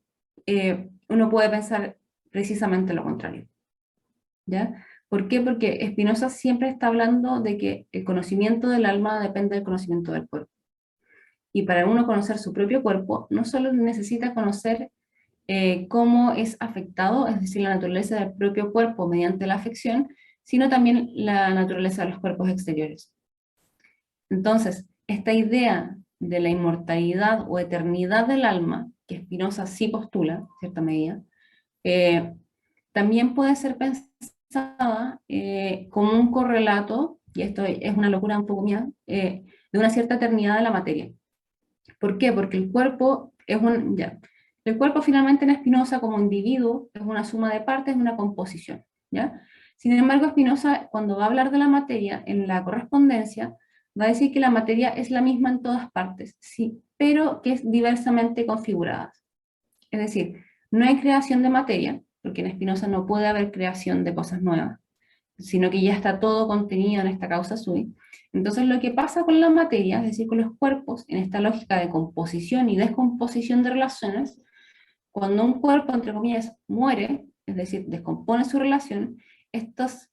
uno puede pensar precisamente lo contrario, ¿ya? ¿Por qué? Porque Spinoza siempre está hablando de que el conocimiento del alma depende del conocimiento del cuerpo. Y para uno conocer su propio cuerpo, no solo necesita conocer cómo es afectado, es decir, la naturaleza del propio cuerpo mediante la afección, sino también la naturaleza de los cuerpos exteriores. Entonces, esta idea de la inmortalidad o eternidad del alma, que Spinoza sí postula, en cierta medida, eh, también puede ser pensada como un correlato, y esto es una locura un poco mía, de una cierta eternidad de la materia. ¿Por qué? Porque el cuerpo es un... Ya, el cuerpo finalmente en Spinoza como individuo es una suma de partes, es una composición, ¿ya? Sin embargo, Spinoza, cuando va a hablar de la materia en la correspondencia, va a decir que la materia es la misma en todas partes, sí, pero que es diversamente configurada. Es decir, no hay creación de materia, porque en Spinoza no puede haber creación de cosas nuevas, sino que ya está todo contenido en esta causa sui. Entonces lo que pasa con la materia, es decir, con los cuerpos, en esta lógica de composición y descomposición de relaciones, cuando un cuerpo, entre comillas, muere, es decir, descompone su relación, estos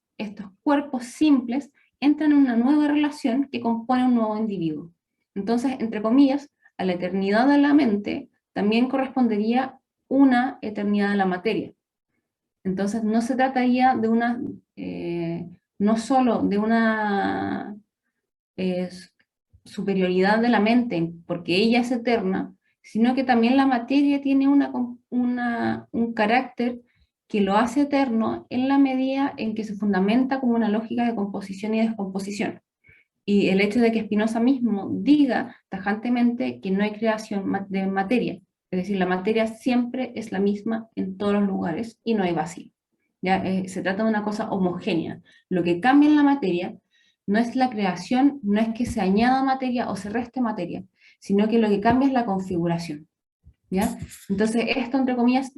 cuerpos simples entran en una nueva relación que compone un nuevo individuo. Entonces, entre comillas, a la eternidad de la mente también correspondería una eternidad de la materia. Entonces, no se trataría de no solo de una eh, superioridad de la mente, porque ella es eterna, sino que también la materia tiene un carácter que lo hace eterno en la medida en que se fundamenta como una lógica de composición y descomposición. Y el hecho de que Spinoza mismo diga tajantemente que no hay creación de materia, es decir, la materia siempre es la misma en todos los lugares y no hay vacío. ¿Ya? Se trata de una cosa homogénea. Lo que cambia en la materia no es la creación, no es que se añada materia o se reste materia, sino que lo que cambia es la configuración. ¿Ya? Entonces, esto, entre comillas,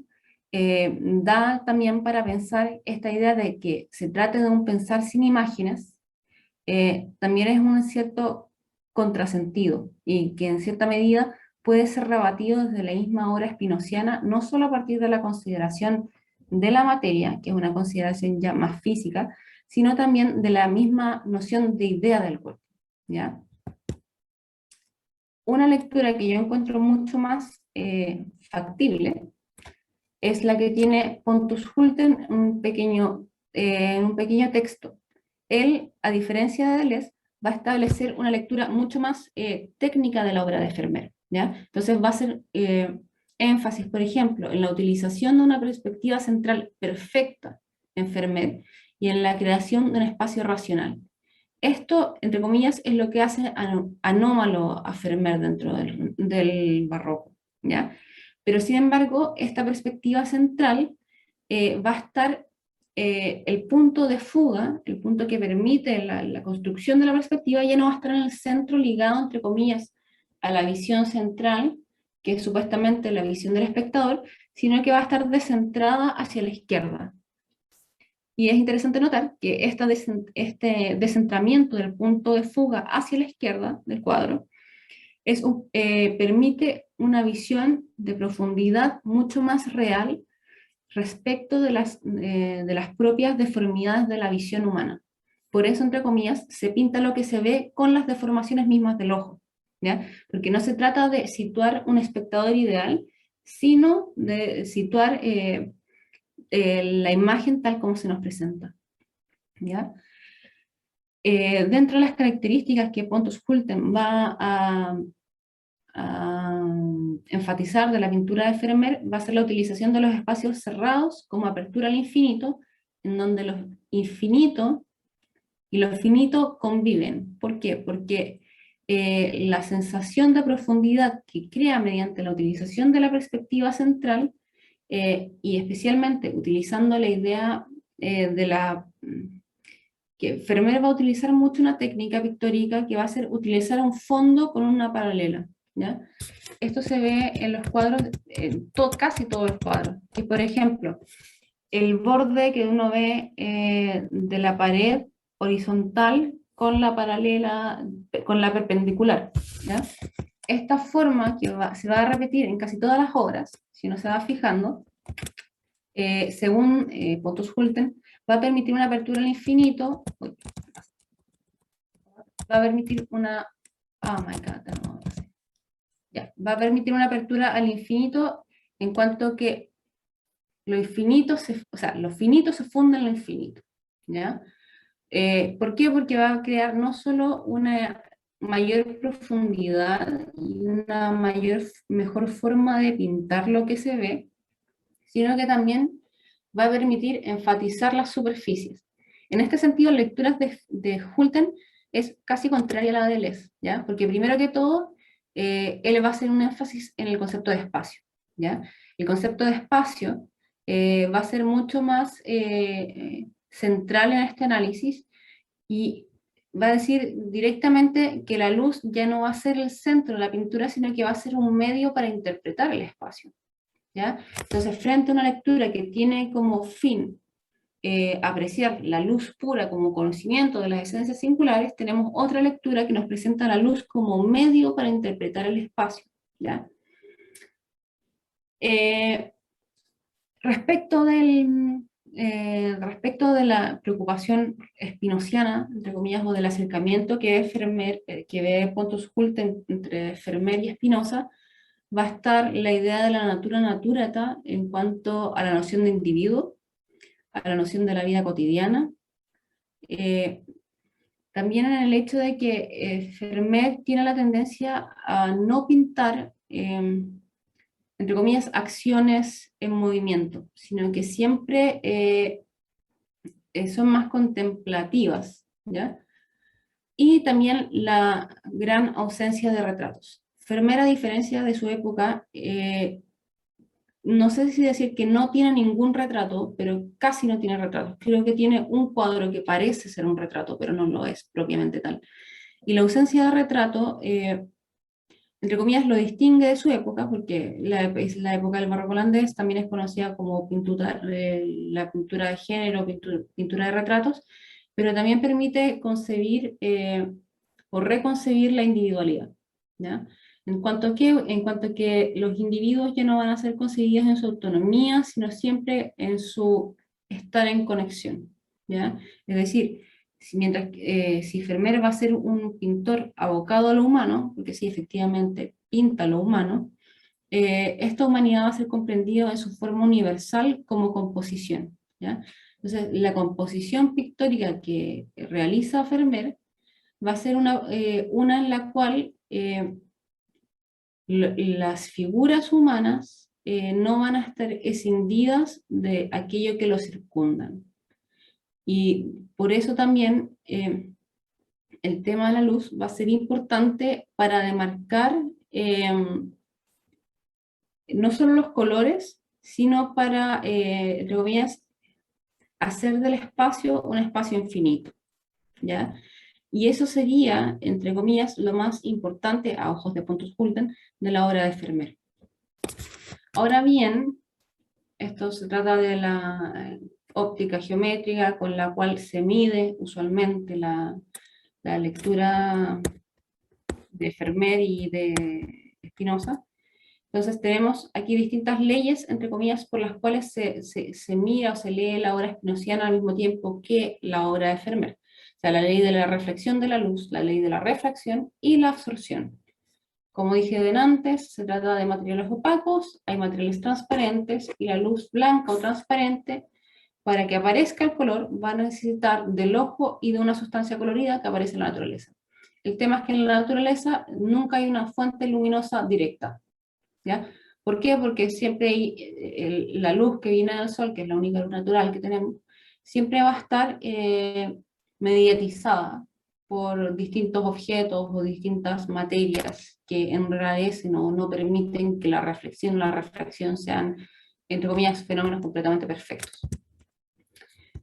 da también para pensar esta idea de que se trate de un pensar sin imágenes, también es un cierto contrasentido y que en cierta medida puede ser rebatido desde la misma obra spinoziana, no solo a partir de la consideración de la materia, que es una consideración ya más física, sino también de la misma noción de idea del cuerpo, ¿ya? Una lectura que yo encuentro mucho más factible es la que tiene Pontus Hulten en un pequeño texto. Él, a diferencia de Deleuze, va a establecer una lectura mucho más técnica de la obra de Vermeer, ¿ya? Entonces va a hacer énfasis, por ejemplo, en la utilización de una perspectiva central perfecta en Vermeer y en la creación de un espacio racional. Esto, entre comillas, es lo que hace anómalo a Vermeer dentro del barroco, ¿ya? Pero sin embargo, esta perspectiva central va a estar el punto de fuga, el punto que permite la construcción de la perspectiva, ya no va a estar en el centro ligado, entre comillas, a la visión central, que es supuestamente la visión del espectador, sino que va a estar descentrada hacia la izquierda. Y es interesante notar que este descentramiento del punto de fuga hacia la izquierda del cuadro permite una visión de profundidad mucho más real respecto de las propias deformidades de la visión humana. Por eso, entre comillas, se pinta lo que se ve con las deformaciones mismas del ojo, ¿ya? Porque no se trata de situar un espectador ideal, sino de situar la imagen tal como se nos presenta, ¿ya? Dentro de las características que Pontus Hulten va a enfatizar de la pintura de Vermeer va a ser la utilización de los espacios cerrados como apertura al infinito, en donde lo infinito y lo finito conviven. ¿Por qué? Porque la sensación de profundidad que crea mediante la utilización de la perspectiva central, y especialmente utilizando la idea de la que Vermeer va a utilizar mucho una técnica pictórica que va a ser utilizar un fondo con una paralela, ¿ya? Esto se ve en los cuadros, en casi todos los cuadros. Y por ejemplo, el borde que uno ve de la pared horizontal con la paralela, con la perpendicular, ¿ya? Esta forma que se va a repetir en casi todas las obras, si uno se va fijando, según Pontus Hulten, va a permitir una apertura al infinito, va a permitir una, oh my god, no, ya, va a permitir una apertura al infinito en cuanto que lo infinito o sea, lo finito se funde en lo infinito, ¿ya? ¿Por qué? Porque va a crear no solo una mayor profundidad y una mejor forma de pintar lo que se ve, sino que también va a permitir enfatizar las superficies. En este sentido, lecturas de Hulten es casi contraria a la de Deleuze, ¿ya? Porque primero que todo, él va a hacer un énfasis en el concepto de espacio, ¿ya? El concepto de espacio va a ser mucho más central en este análisis y va a decir directamente que la luz ya no va a ser el centro de la pintura, sino que va a ser un medio para interpretar el espacio, ¿ya? Entonces, frente a una lectura que tiene como fin apreciar la luz pura como conocimiento de las esencias singulares, tenemos otra lectura que nos presenta la luz como medio para interpretar el espacio, ¿ya? Respecto respecto de la preocupación espinociana, entre comillas, o del acercamiento que que ve Pontus Hulten entre Vermeer y Spinoza, va a estar la idea de la natura naturata en cuanto a la noción de individuo, a la noción de la vida cotidiana. También en el hecho de que Vermeer tiene la tendencia a no pintar, entre comillas, acciones en movimiento, sino que siempre son más contemplativas, ¿ya? Y también la gran ausencia de retratos. Vermeer, a diferencia de su época, no sé si decir que no tiene ningún retrato, pero casi no tiene retratos. Creo que tiene un cuadro que parece ser un retrato, pero no lo es propiamente tal. Y la ausencia de retrato, entre comillas, lo distingue de su época, porque es la época del barroco holandés, también es conocida como la pintura de género, pintura de retratos, pero también permite concebir o reconcebir la individualidad, ¿ya? ¿En cuanto a qué? En cuanto a que los individuos ya no van a ser concebidos en su autonomía, sino siempre en su estar en conexión, ¿ya? Es decir, si Vermeer va a ser un pintor abocado a lo humano, porque sí, efectivamente pinta lo humano, esta humanidad va a ser comprendida en su forma universal como composición, ¿ya? Entonces, la composición pictórica que realiza Vermeer va a ser una en la cual las figuras humanas no van a estar escindidas de aquello que lo circundan. Y por eso también el tema de la luz va a ser importante para demarcar no solo los colores, sino para, entre comillas, hacer del espacio un espacio infinito, ¿ya? Y eso sería, entre comillas, lo más importante, a ojos de Pontus Hulten, de la obra de Vermeer. Ahora bien, esto se trata de la óptica geométrica con la cual se mide usualmente la lectura de Vermeer y de Spinoza. Entonces tenemos aquí distintas leyes, entre comillas, por las cuales se mira o se lee la obra spinociana al mismo tiempo que la obra de Vermeer. O sea, la ley de la reflexión de la luz, la ley de la refracción y la absorción. Como dije antes, se trata de materiales opacos, hay materiales transparentes, y la luz blanca o transparente, para que aparezca el color, va a necesitar del ojo y de una sustancia colorida que aparece en la naturaleza. El tema es que en la naturaleza nunca hay una fuente luminosa directa, ¿ya? ¿Por qué? Porque siempre hay, la luz que viene del sol, que es la única luz natural que tenemos, siempre va a estar mediatizada por distintos objetos o distintas materias que enrarecen o no permiten que la reflexión y la refracción sean, entre comillas, fenómenos completamente perfectos.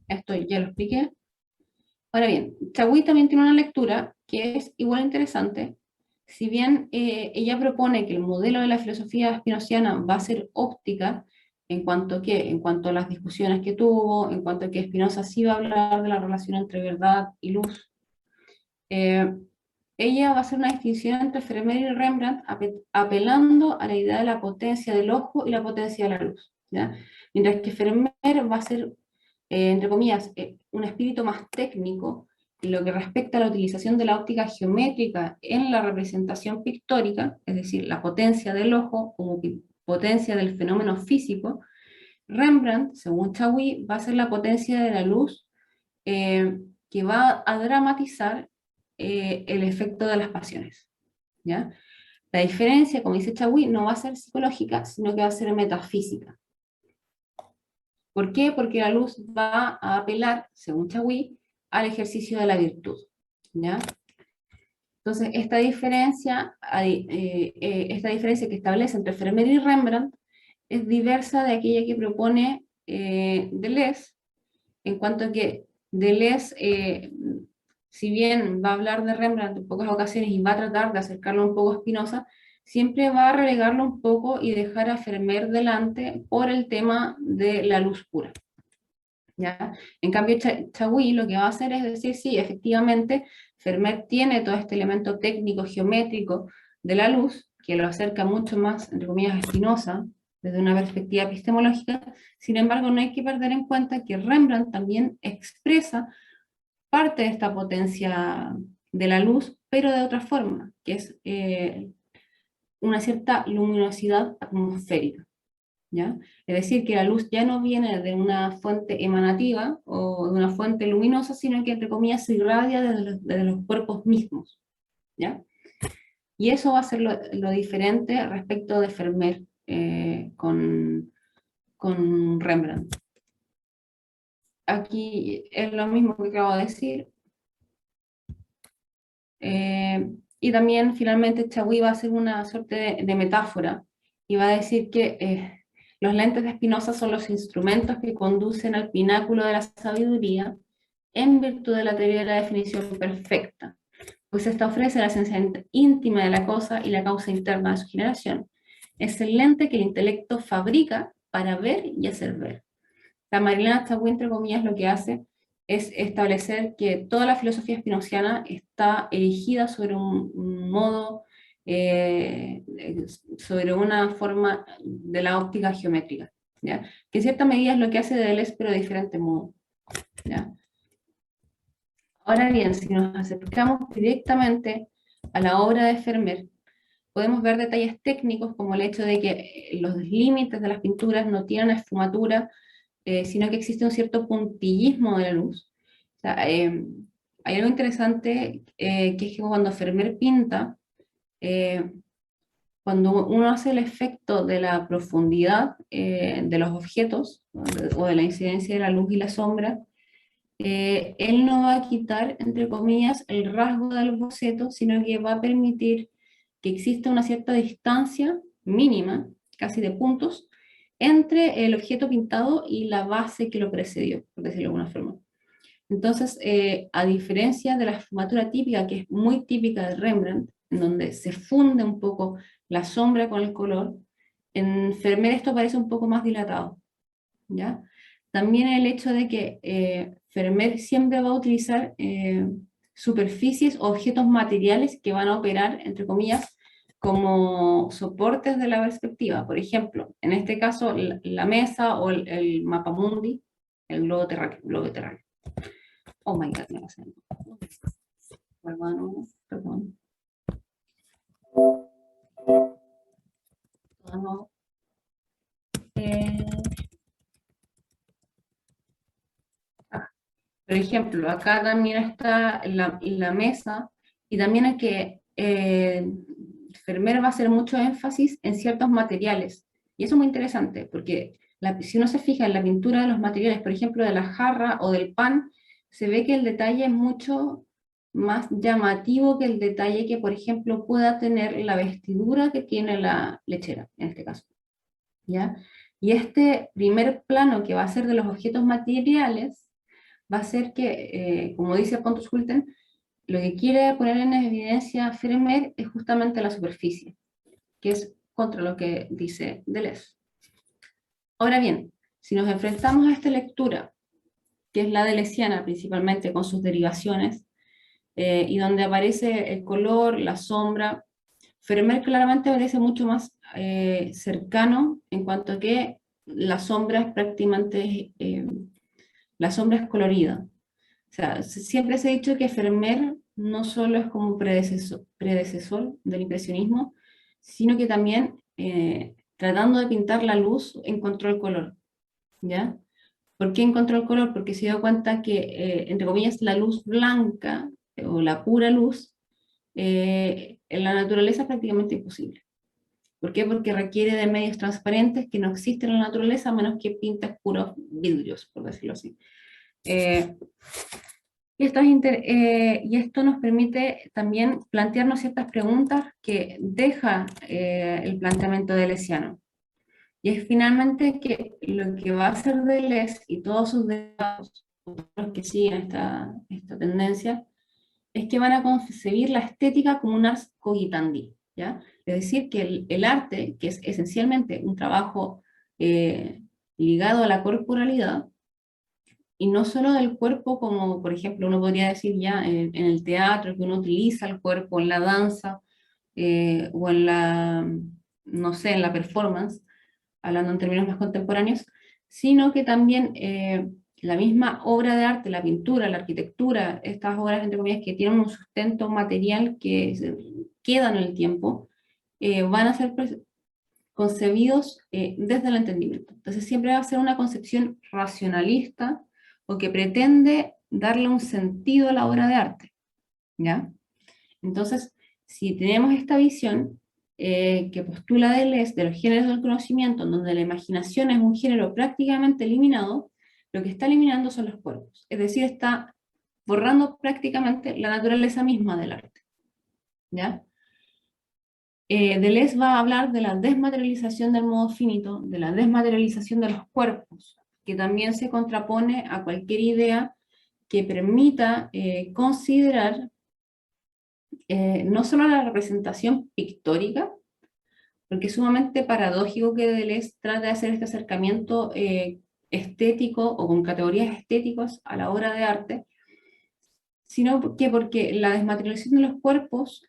Esto ya lo expliqué. Ahora bien, Chagüí también tiene una lectura que es igual interesante. Si bien ella propone que el modelo de la filosofía spinociana va a ser óptica, ¿en cuanto a qué? En cuanto a las discusiones que tuvo, en cuanto a que Spinoza sí va a hablar de la relación entre verdad y luz. Ella va a hacer una distinción entre Vermeer y Rembrandt, apelando a la idea de la potencia del ojo y la potencia de la luz, ¿ya? Mientras que Vermeer va a ser, entre comillas, un espíritu más técnico en lo que respecta a la utilización de la óptica geométrica en la representación pictórica, es decir, la potencia del ojo como potencia del fenómeno físico. Rembrandt, según Chagüí, va a ser la potencia de la luz que va a dramatizar el efecto de las pasiones, ¿ya? La diferencia, como dice Chagüí, no va a ser psicológica, sino que va a ser metafísica. ¿Por qué? Porque la luz va a apelar, según Chagüí, al ejercicio de la virtud, ¿ya? Entonces, esta diferencia que establece entre Vermeer y Rembrandt es diversa de aquella que propone Deleuze, en cuanto a que Deleuze, si bien va a hablar de Rembrandt en pocas ocasiones y va a tratar de acercarlo un poco a Spinoza, siempre va a relegarlo un poco y dejar a Vermeer delante por el tema de la luz pura, ¿ya? En cambio, Chagüí lo que va a hacer es decir, sí, efectivamente, Vermeer tiene todo este elemento técnico, geométrico de la luz, que lo acerca mucho más, entre comillas, a Spinoza, desde una perspectiva epistemológica. Sin embargo, no hay que perder en cuenta que Rembrandt también expresa parte de esta potencia de la luz, pero de otra forma, que es una cierta luminosidad atmosférica, ¿ya? Es decir, que la luz ya no viene de una fuente emanativa o de una fuente luminosa, sino que, entre comillas, se irradia desde los cuerpos mismos, ¿ya? Y eso va a ser lo diferente respecto de Vermeer con Rembrandt. Aquí es lo mismo que acabo de decir. Y también finalmente Chagüí va a hacer una suerte de metáfora y va a decir que los lentes de Spinoza son los instrumentos que conducen al pináculo de la sabiduría en virtud de la teoría de la definición perfecta, pues esta ofrece la esencia íntima de la cosa y la causa interna de su generación. Es el lente que el intelecto fabrica para ver y hacer ver. La Marilena Chagüí, entre comillas, lo que hace es establecer que toda la filosofía spinociana está erigida sobre un modo sobre una forma de la óptica geométrica, ¿ya? Que en cierta medida es lo que hace Deleuze, pero de diferente modo, ¿ya? Ahora bien, si nos acercamos directamente a la obra de Vermeer, podemos ver detalles técnicos como el hecho de que los límites de las pinturas no tienen esfumatura, sino que existe un cierto puntillismo de la luz. O sea, hay algo interesante, que es que cuando Vermeer pinta, eh, cuando uno hace el efecto de la profundidad de los objetos, o de la incidencia de la luz y la sombra, él no va a quitar, entre comillas, el rasgo del boceto, sino que va a permitir que exista una cierta distancia mínima, casi de puntos, entre el objeto pintado y la base que lo precedió, por decirlo de alguna forma. Entonces, a diferencia de la esfumatura típica, que es muy típica de Rembrandt, en donde se funde un poco la sombra con el color, en Vermeer esto parece un poco más dilatado, ¿ya? También el hecho de que Vermeer siempre va a utilizar superficies o objetos materiales que van a operar, entre comillas, como soportes de la perspectiva. Por ejemplo, en este caso, la mesa o el mapamundi, el globo terráqueo. Oh my God, me pasé. Perdón, perdón. No. Por ejemplo, acá también está la mesa, y también es que Vermeer va a hacer mucho énfasis en ciertos materiales. Y eso es muy interesante, porque si uno se fija en la pintura de los materiales, por ejemplo, de la jarra o del pan, se ve que el detalle es mucho más llamativo que el detalle que, por ejemplo, pueda tener la vestidura que tiene la lechera, en este caso, ¿ya? Y este primer plano que va a ser de los objetos materiales va a ser que, como dice Pontus Hulten, lo que quiere poner en evidencia Vermeer es justamente la superficie, que es contra lo que dice Deleuze. Ahora bien, si nos enfrentamos a esta lectura, que es la deleuziana principalmente con sus derivaciones, y donde aparece el color, la sombra, Vermeer claramente parece mucho más cercano en cuanto a que la sombra es prácticamente, la sombra es colorida. O sea, siempre se ha dicho que Vermeer no solo es como predecesor del impresionismo, sino que también, tratando de pintar la luz, encontró el color, ¿ya? ¿Por qué encontró el color? Porque se dio cuenta que, entre comillas, la luz blanca, o la pura luz, en la naturaleza es prácticamente imposible. ¿Por qué? Porque requiere de medios transparentes que no existen en la naturaleza, a menos que pintes puros vidrios, por decirlo así. Y esto nos permite también plantearnos ciertas preguntas que deja el planteamiento deleuziano. Y es finalmente que lo que va a hacer Deleuze y todos sus derivados, los que siguen esta tendencia, es que van a concebir la estética como un ars cogitandi, ¿ya? Es decir, que el arte, que es esencialmente un trabajo ligado a la corporalidad, y no solo del cuerpo, como por ejemplo uno podría decir ya en el teatro, que uno utiliza el cuerpo en la danza, o en la, no sé, en la performance, hablando en términos más contemporáneos, sino que también la misma obra de arte, la pintura, la arquitectura, estas obras, entre comillas, que tienen un sustento material que queda en el tiempo, van a ser concebidos desde el entendimiento. Entonces siempre va a ser una concepción racionalista, o que pretende darle un sentido a la obra de arte, ¿ya? Entonces, si tenemos esta visión que postula Deleuze de los géneros del conocimiento, en donde la imaginación es un género prácticamente eliminado, lo que está eliminando son los cuerpos, es decir, está borrando prácticamente la naturaleza misma del arte, ¿ya? Deleuze va a hablar de la desmaterialización del modo finito, de la desmaterialización de los cuerpos, que también se contrapone a cualquier idea que permita considerar no solo la representación pictórica, porque es sumamente paradójico que Deleuze trate de hacer este acercamiento estético o con categorías estéticas a la obra de arte, sino que porque la desmaterialización de los cuerpos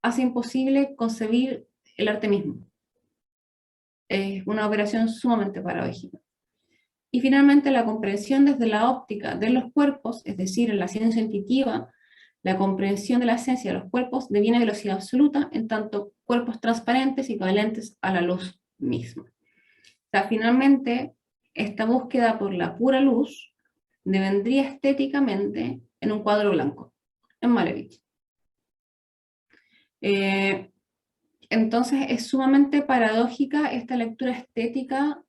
hace imposible concebir el arte mismo. Es una operación sumamente paradójica. Y finalmente la comprensión desde la óptica de los cuerpos, es decir, en la ciencia intuitiva, la comprensión de la esencia de los cuerpos deviene velocidad absoluta en tanto cuerpos transparentes y equivalentes a la luz misma. O sea, finalmente, esta búsqueda por la pura luz devendría estéticamente en un cuadro blanco, en Malevich. Entonces es sumamente paradójica esta lectura estética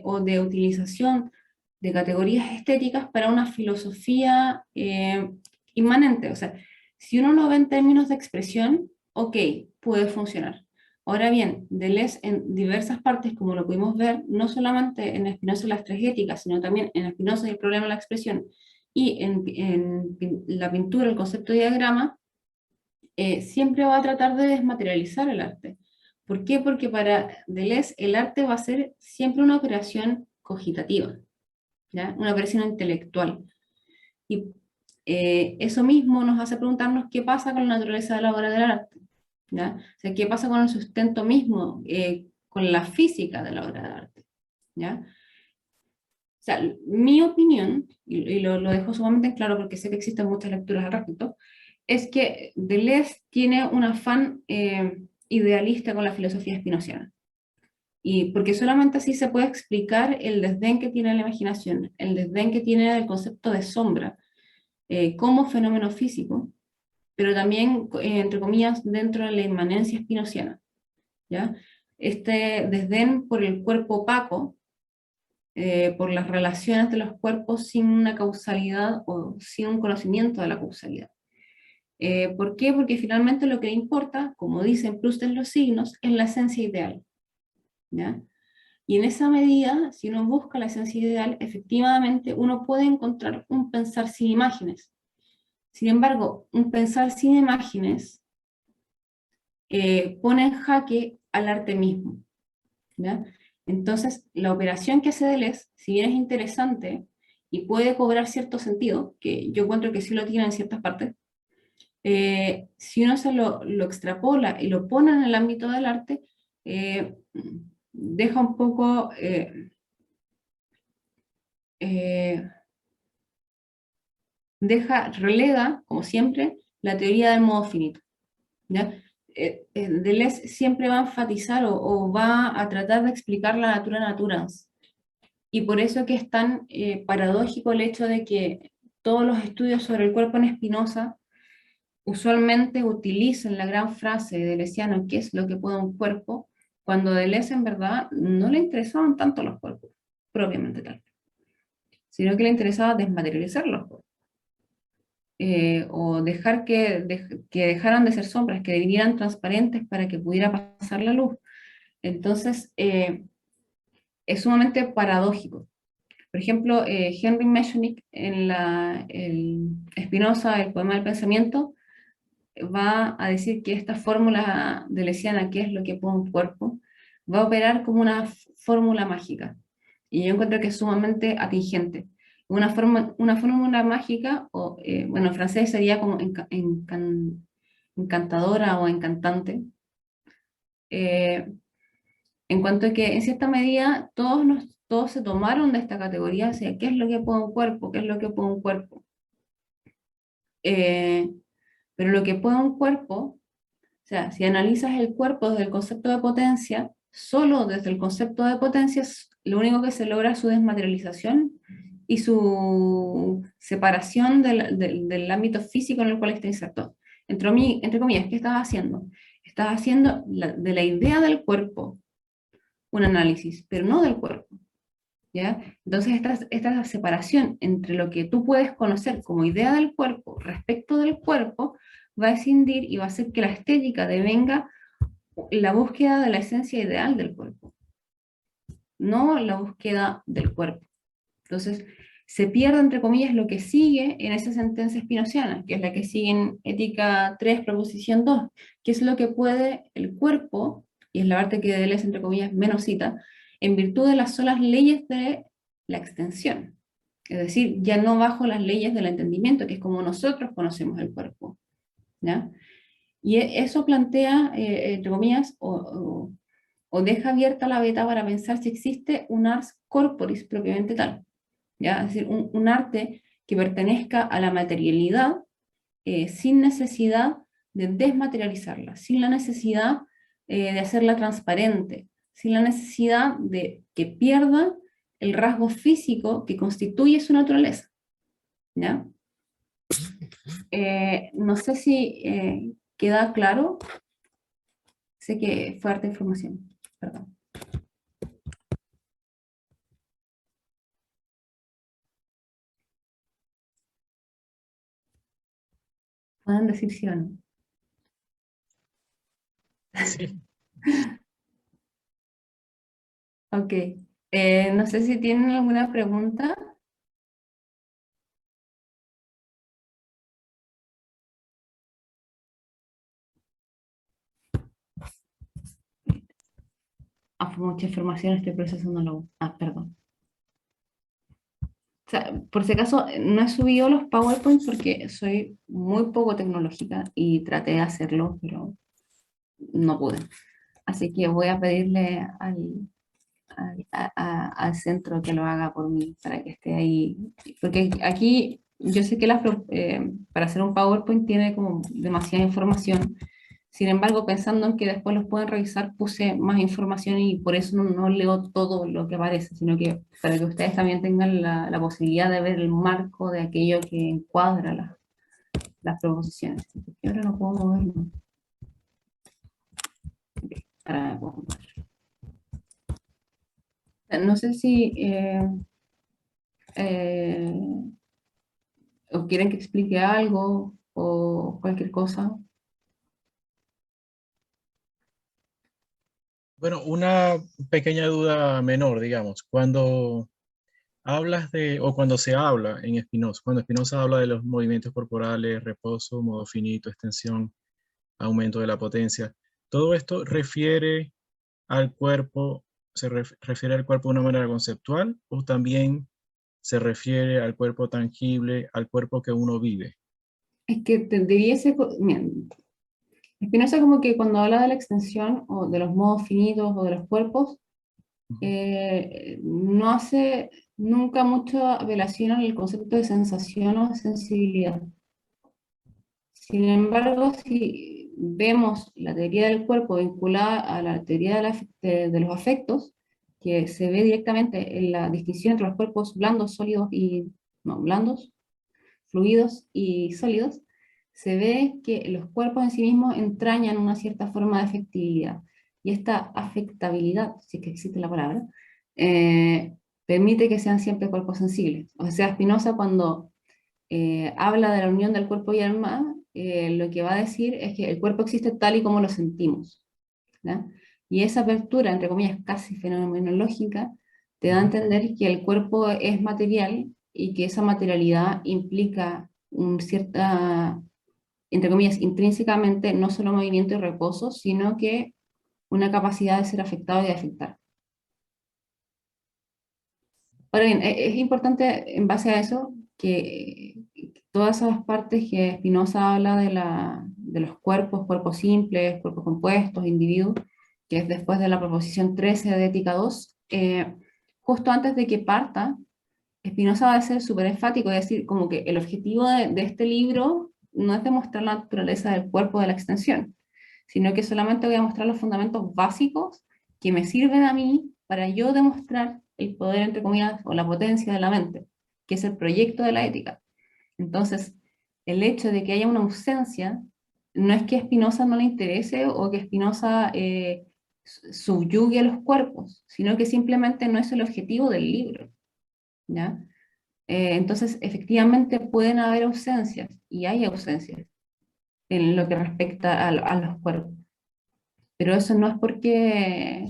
o de utilización de categorías estéticas para una filosofía inmanente. O sea, si uno lo ve en términos de expresión, ok, puede funcionar. Ahora bien, Deleuze en diversas partes, como lo pudimos ver, no solamente en Spinoza y las tres éticas, sino también en Spinoza y el problema de la expresión, y en la pintura, el concepto de diagrama, siempre va a tratar de desmaterializar el arte. ¿Por qué? Porque para Deleuze el arte va a ser siempre una operación cogitativa, ¿ya? Una operación intelectual. Y eso mismo nos hace preguntarnos qué pasa con la naturaleza de la obra del arte, ¿ya? O sea, qué pasa con el sustento mismo, con la física de la obra de arte, ¿ya? O sea, mi opinión, y lo dejo sumamente en claro porque sé que existen muchas lecturas al respecto, es que Deleuze tiene un afán idealista con la filosofía spinoziana. Y porque solamente así se puede explicar el desdén que tiene la imaginación, el desdén que tiene el concepto de sombra como fenómeno físico, pero también, entre comillas, dentro de la inmanencia spinoziana, ¿ya? Este desdén por el cuerpo opaco, por las relaciones de los cuerpos sin una causalidad o sin un conocimiento de la causalidad. ¿Por qué? Porque finalmente lo que le importa, como dicen Proust en los signos, es la esencia ideal, ¿ya? Y en esa medida, si uno busca la esencia ideal, efectivamente uno puede encontrar un pensar sin imágenes. Sin embargo, un pensar sin imágenes pone en jaque al arte mismo, ¿ya? Entonces, la operación que hace Deleuze, si bien es interesante y puede cobrar cierto sentido, que yo encuentro que sí lo tiene en ciertas partes, si uno se lo extrapola y lo pone en el ámbito del arte, deja un poco, relega, como siempre, la teoría del modo finito, ¿ya? Deleuze siempre va a enfatizar o va a tratar de explicar la natura naturans, y por eso que es tan paradójico el hecho de que todos los estudios sobre el cuerpo en Spinoza usualmente utilizan la gran frase de Deleuziano, ¿qué es lo que puede un cuerpo?, cuando a Deleuze en verdad no le interesaban tanto los cuerpos, propiamente tal, sino que le interesaba desmaterializar los cuerpos, o dejar que dejaran de ser sombras, que vinieran transparentes para que pudiera pasar la luz. Entonces, es sumamente paradójico. Por ejemplo, Henry Meschonick en el Spinoza, el poema del pensamiento, va a decir que esta fórmula deleuziana, que es lo que pone un cuerpo, va a operar como una fórmula mágica. Y yo encuentro que es sumamente atingente. Una fórmula mágica, o bueno, en francés sería como encantadora o encantante, eh, en cuanto a que en cierta medida todos se tomaron de esta categoría, o sea, ¿qué es lo que pone un cuerpo? ¿Qué es lo que pone un cuerpo? Eh, pero lo que pone un cuerpo, o sea, si analizas el cuerpo desde el concepto de potencia, solo desde el concepto de potencia, lo único que se logra es su desmaterialización y su separación del ámbito físico en el cual está inserto. Entre comillas, ¿qué estás haciendo? Estás haciendo de la idea del cuerpo un análisis, pero no del cuerpo, ¿ya? Entonces esta separación entre lo que tú puedes conocer como idea del cuerpo respecto del cuerpo va a escindir y va a hacer que la estética devenga la búsqueda de la esencia ideal del cuerpo, no la búsqueda del cuerpo. Entonces se pierde, entre comillas, lo que sigue en esa sentencia spinoziana, que es la que sigue en Ética 3, proposición 2, que es lo que puede el cuerpo, y es la parte que Deleuze, entre comillas, menos cita, en virtud de las solas leyes de la extensión. Es decir, ya no bajo las leyes del entendimiento, que es como nosotros conocemos el cuerpo, ¿ya? Y eso plantea, entre comillas, o deja abierta la beta para pensar si existe un ars corporis propiamente tal, ¿ya? Es decir, un arte que pertenezca a la materialidad sin necesidad de desmaterializarla, sin la necesidad de hacerla transparente, sin la necesidad de que pierda el rasgo físico que constituye su naturaleza, ¿ya? No sé si queda claro, sé que fue harta información, perdón. Pueden decir sí o no. Sí. Ok. No sé si tienen alguna pregunta. Ah, fue mucha información, estoy procesando. Ah, perdón. O sea, por si acaso, no he subido los PowerPoint porque soy muy poco tecnológica y traté de hacerlo, pero no pude. Así que voy a pedirle al centro que lo haga por mí para que esté ahí. Porque aquí yo sé que para hacer un PowerPoint tiene como demasiada información. Sin embargo, pensando en que después los pueden revisar, puse más información y por eso no leo todo lo que aparece, sino que para que ustedes también tengan la posibilidad de ver el marco de aquello que encuadra las proposiciones. Porque ahora no puedo moverlo. Ahora me puedo mover. No sé si eh, o quieren que explique algo o cualquier cosa. Bueno, una pequeña duda menor, digamos, cuando hablas de, o cuando se habla en Spinoza, cuando Spinoza habla de los movimientos corporales, reposo, modo finito, extensión, aumento de la potencia, todo esto refiere al cuerpo, refiere al cuerpo de una manera conceptual o también se refiere al cuerpo tangible, al cuerpo que uno vive. Es que tendría ese... Miren, Spinoza como que cuando habla de la extensión o de los modos finitos o de los cuerpos, Ujú. no hace nunca mucha apelación al concepto de sensación o de sensibilidad. Sin embargo, si vemos la teoría del cuerpo vinculada a la teoría de los afectos, que se ve directamente en la distinción entre los cuerpos blandos, sólidos y no blandos, fluidos y sólidos, se ve que los cuerpos en sí mismos entrañan una cierta forma de afectividad. Y esta afectabilidad, si es que existe la palabra, permite que sean siempre cuerpos sensibles. O sea, Spinoza cuando habla de la unión del cuerpo y alma, lo que va a decir es que el cuerpo existe tal y como lo sentimos, ¿ya? Y esa apertura, entre comillas, casi fenomenológica, te da a Ujú. entender que el cuerpo es material y que esa materialidad implica un cierta, entre comillas, intrínsecamente no solo movimiento y reposo, sino que una capacidad de ser afectado y de afectar. Ahora bien, es importante en base a eso que todas esas partes que Spinoza habla de los cuerpos, cuerpos simples, cuerpos compuestos, individuos, que es después de la proposición 13 de Ética 2, justo antes de que parta, Spinoza va a ser súper enfático y decir como que el objetivo de este libro no es demostrar la naturaleza del cuerpo de la extensión, sino que solamente voy a mostrar los fundamentos básicos que me sirven a mí para yo demostrar el poder, entre comillas, o la potencia de la mente, que es el proyecto de la ética. Entonces, el hecho de que haya una ausencia no es que a Spinoza no le interese o que Spinoza subyugue a los cuerpos, sino que simplemente no es el objetivo del libro, ¿ya? Entonces, efectivamente pueden haber ausencias, y hay ausencias en lo que respecta a los cuerpos, pero eso no es porque,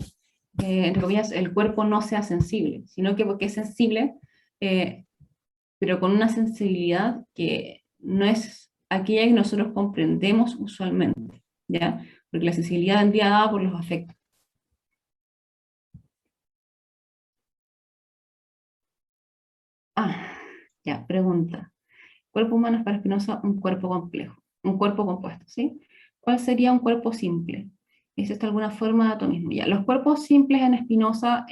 entre comillas, el cuerpo no sea sensible, sino que porque es sensible, eh, pero con una sensibilidad que no es aquella que nosotros comprendemos usualmente, ¿ya? Porque la sensibilidad vendría dada por los afectos. Ah, ya, pregunta. Cuerpo humano es para Spinoza un cuerpo complejo, un cuerpo compuesto, ¿sí? ¿Cuál sería un cuerpo simple? ¿Es esto alguna forma de atomismo? Ya, los cuerpos simples en Spinoza,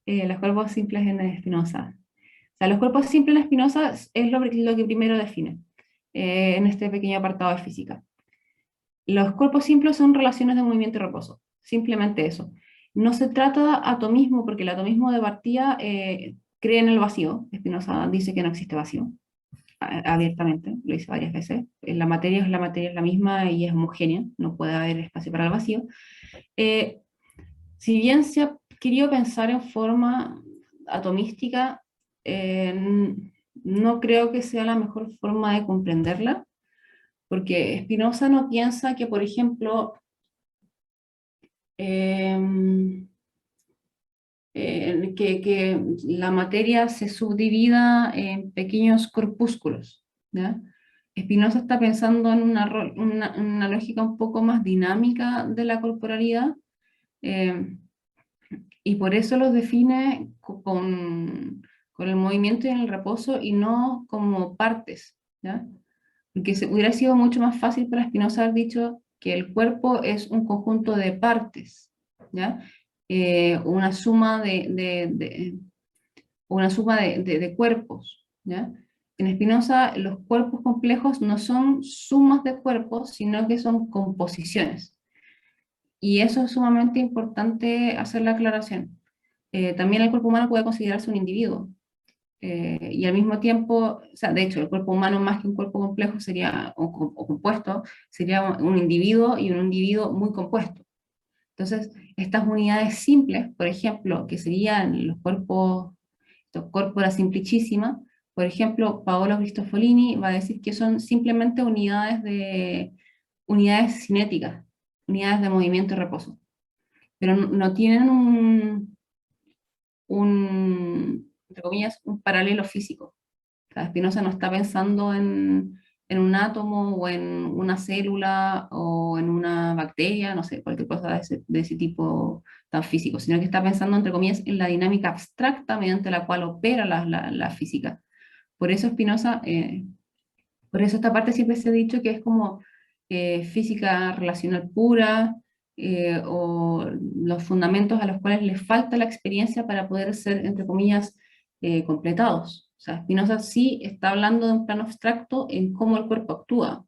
los cuerpos simples en Spinoza. O sea, los cuerpos simples en Spinoza es lo que primero define en este pequeño apartado de física. Los cuerpos simples son relaciones de movimiento y reposo, simplemente eso. No se trata de atomismo, porque el atomismo de partida cree en el vacío. Spinoza dice que no existe vacío, abiertamente, lo dice varias veces. La materia es la misma y es homogénea, no puede haber espacio para el vacío. Si bien se ha querido pensar en forma atomística, no creo que sea la mejor forma de comprenderla, porque Spinoza no piensa que, por ejemplo, que la materia se subdivida en pequeños corpúsculos, ¿ya? Spinoza está pensando en una lógica un poco más dinámica de la corporalidad, eh, y por eso los define con el movimiento y en el reposo y no como partes, ¿ya? Porque hubiera sido mucho más fácil para Spinoza haber dicho que el cuerpo es un conjunto de partes, ¿ya? Una suma de cuerpos, ¿ya? En Spinoza los cuerpos complejos no son sumas de cuerpos, sino que son composiciones. Y eso es sumamente importante hacer la aclaración. También el cuerpo humano puede considerarse un individuo. Y al mismo tiempo, o sea, de hecho, el cuerpo humano más que un cuerpo complejo sería, o compuesto, sería un individuo y un individuo muy compuesto. Entonces, estas unidades simples, por ejemplo, que serían los cuerpos, estos corpora simplicísima, por ejemplo, Paolo Cristofolini va a decir que son simplemente unidades cinéticas, unidades de movimiento y reposo, pero no tienen entre comillas, un paralelo físico. O sea, Spinoza no está pensando en un átomo o en una célula o en una bacteria, no sé, cualquier cosa de ese tipo tan físico, sino que está pensando, entre comillas, en la dinámica abstracta mediante la cual opera la física. Por eso Spinoza, por eso esta parte siempre se ha dicho que es como física relacional pura, o los fundamentos a los cuales le falta la experiencia para poder ser, entre comillas, completados. O sea, Spinoza sí está hablando de un plano abstracto en cómo el cuerpo actúa,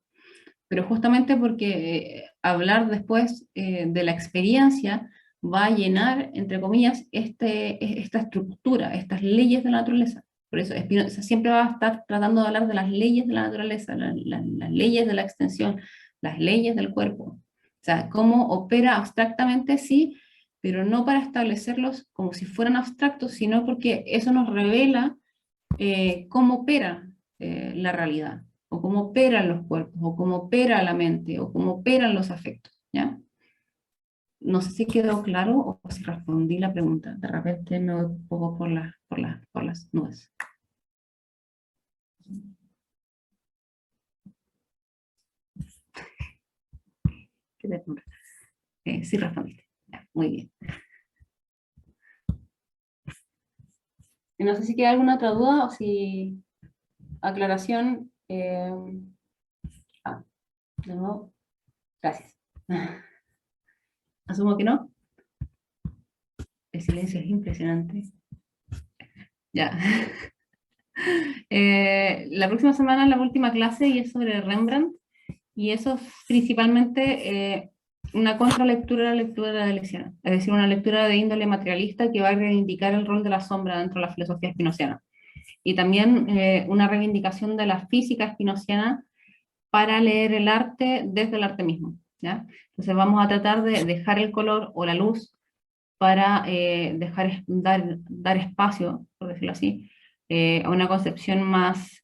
pero justamente porque hablar después de la experiencia va a llenar, entre comillas, esta estructura, estas leyes de la naturaleza. Por eso Spinoza siempre va a estar tratando de hablar de las leyes de la naturaleza, las leyes de la extensión, las leyes del cuerpo. O sea, cómo opera abstractamente, sí, pero no para establecerlos como si fueran abstractos, sino porque eso nos revela cómo opera la realidad, o cómo operan los cuerpos, o cómo opera la mente, o cómo operan los afectos, ¿ya? No sé si quedó claro o si respondí la pregunta. De repente me voy un poco por las nubes. ¿Qué te pregunta? Sí respondiste. Ya, muy bien. Y no sé si queda alguna otra duda o si aclaración. De nuevo, gracias. Asumo que no. El silencio es impresionante. Ya. La próxima semana es la última clase y es sobre Rembrandt, y eso es principalmente una contralectura de la lectura de Leciana, es decir, una lectura de índole materialista que va a reivindicar el rol de la sombra dentro de la filosofía spinociana, y también una reivindicación de la física spinociana para leer el arte desde el arte mismo, ¿ya? Entonces vamos a tratar de dejar el color o la luz para dar espacio, por decirlo así, a una concepción más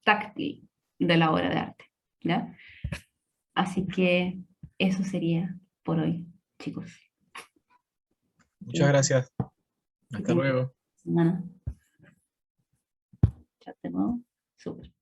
táctil de la obra de arte, ¿ya? Así que eso sería por hoy, chicos. Muchas gracias. Que Hasta tengan luego. semana. Chat de nuevo. Súper.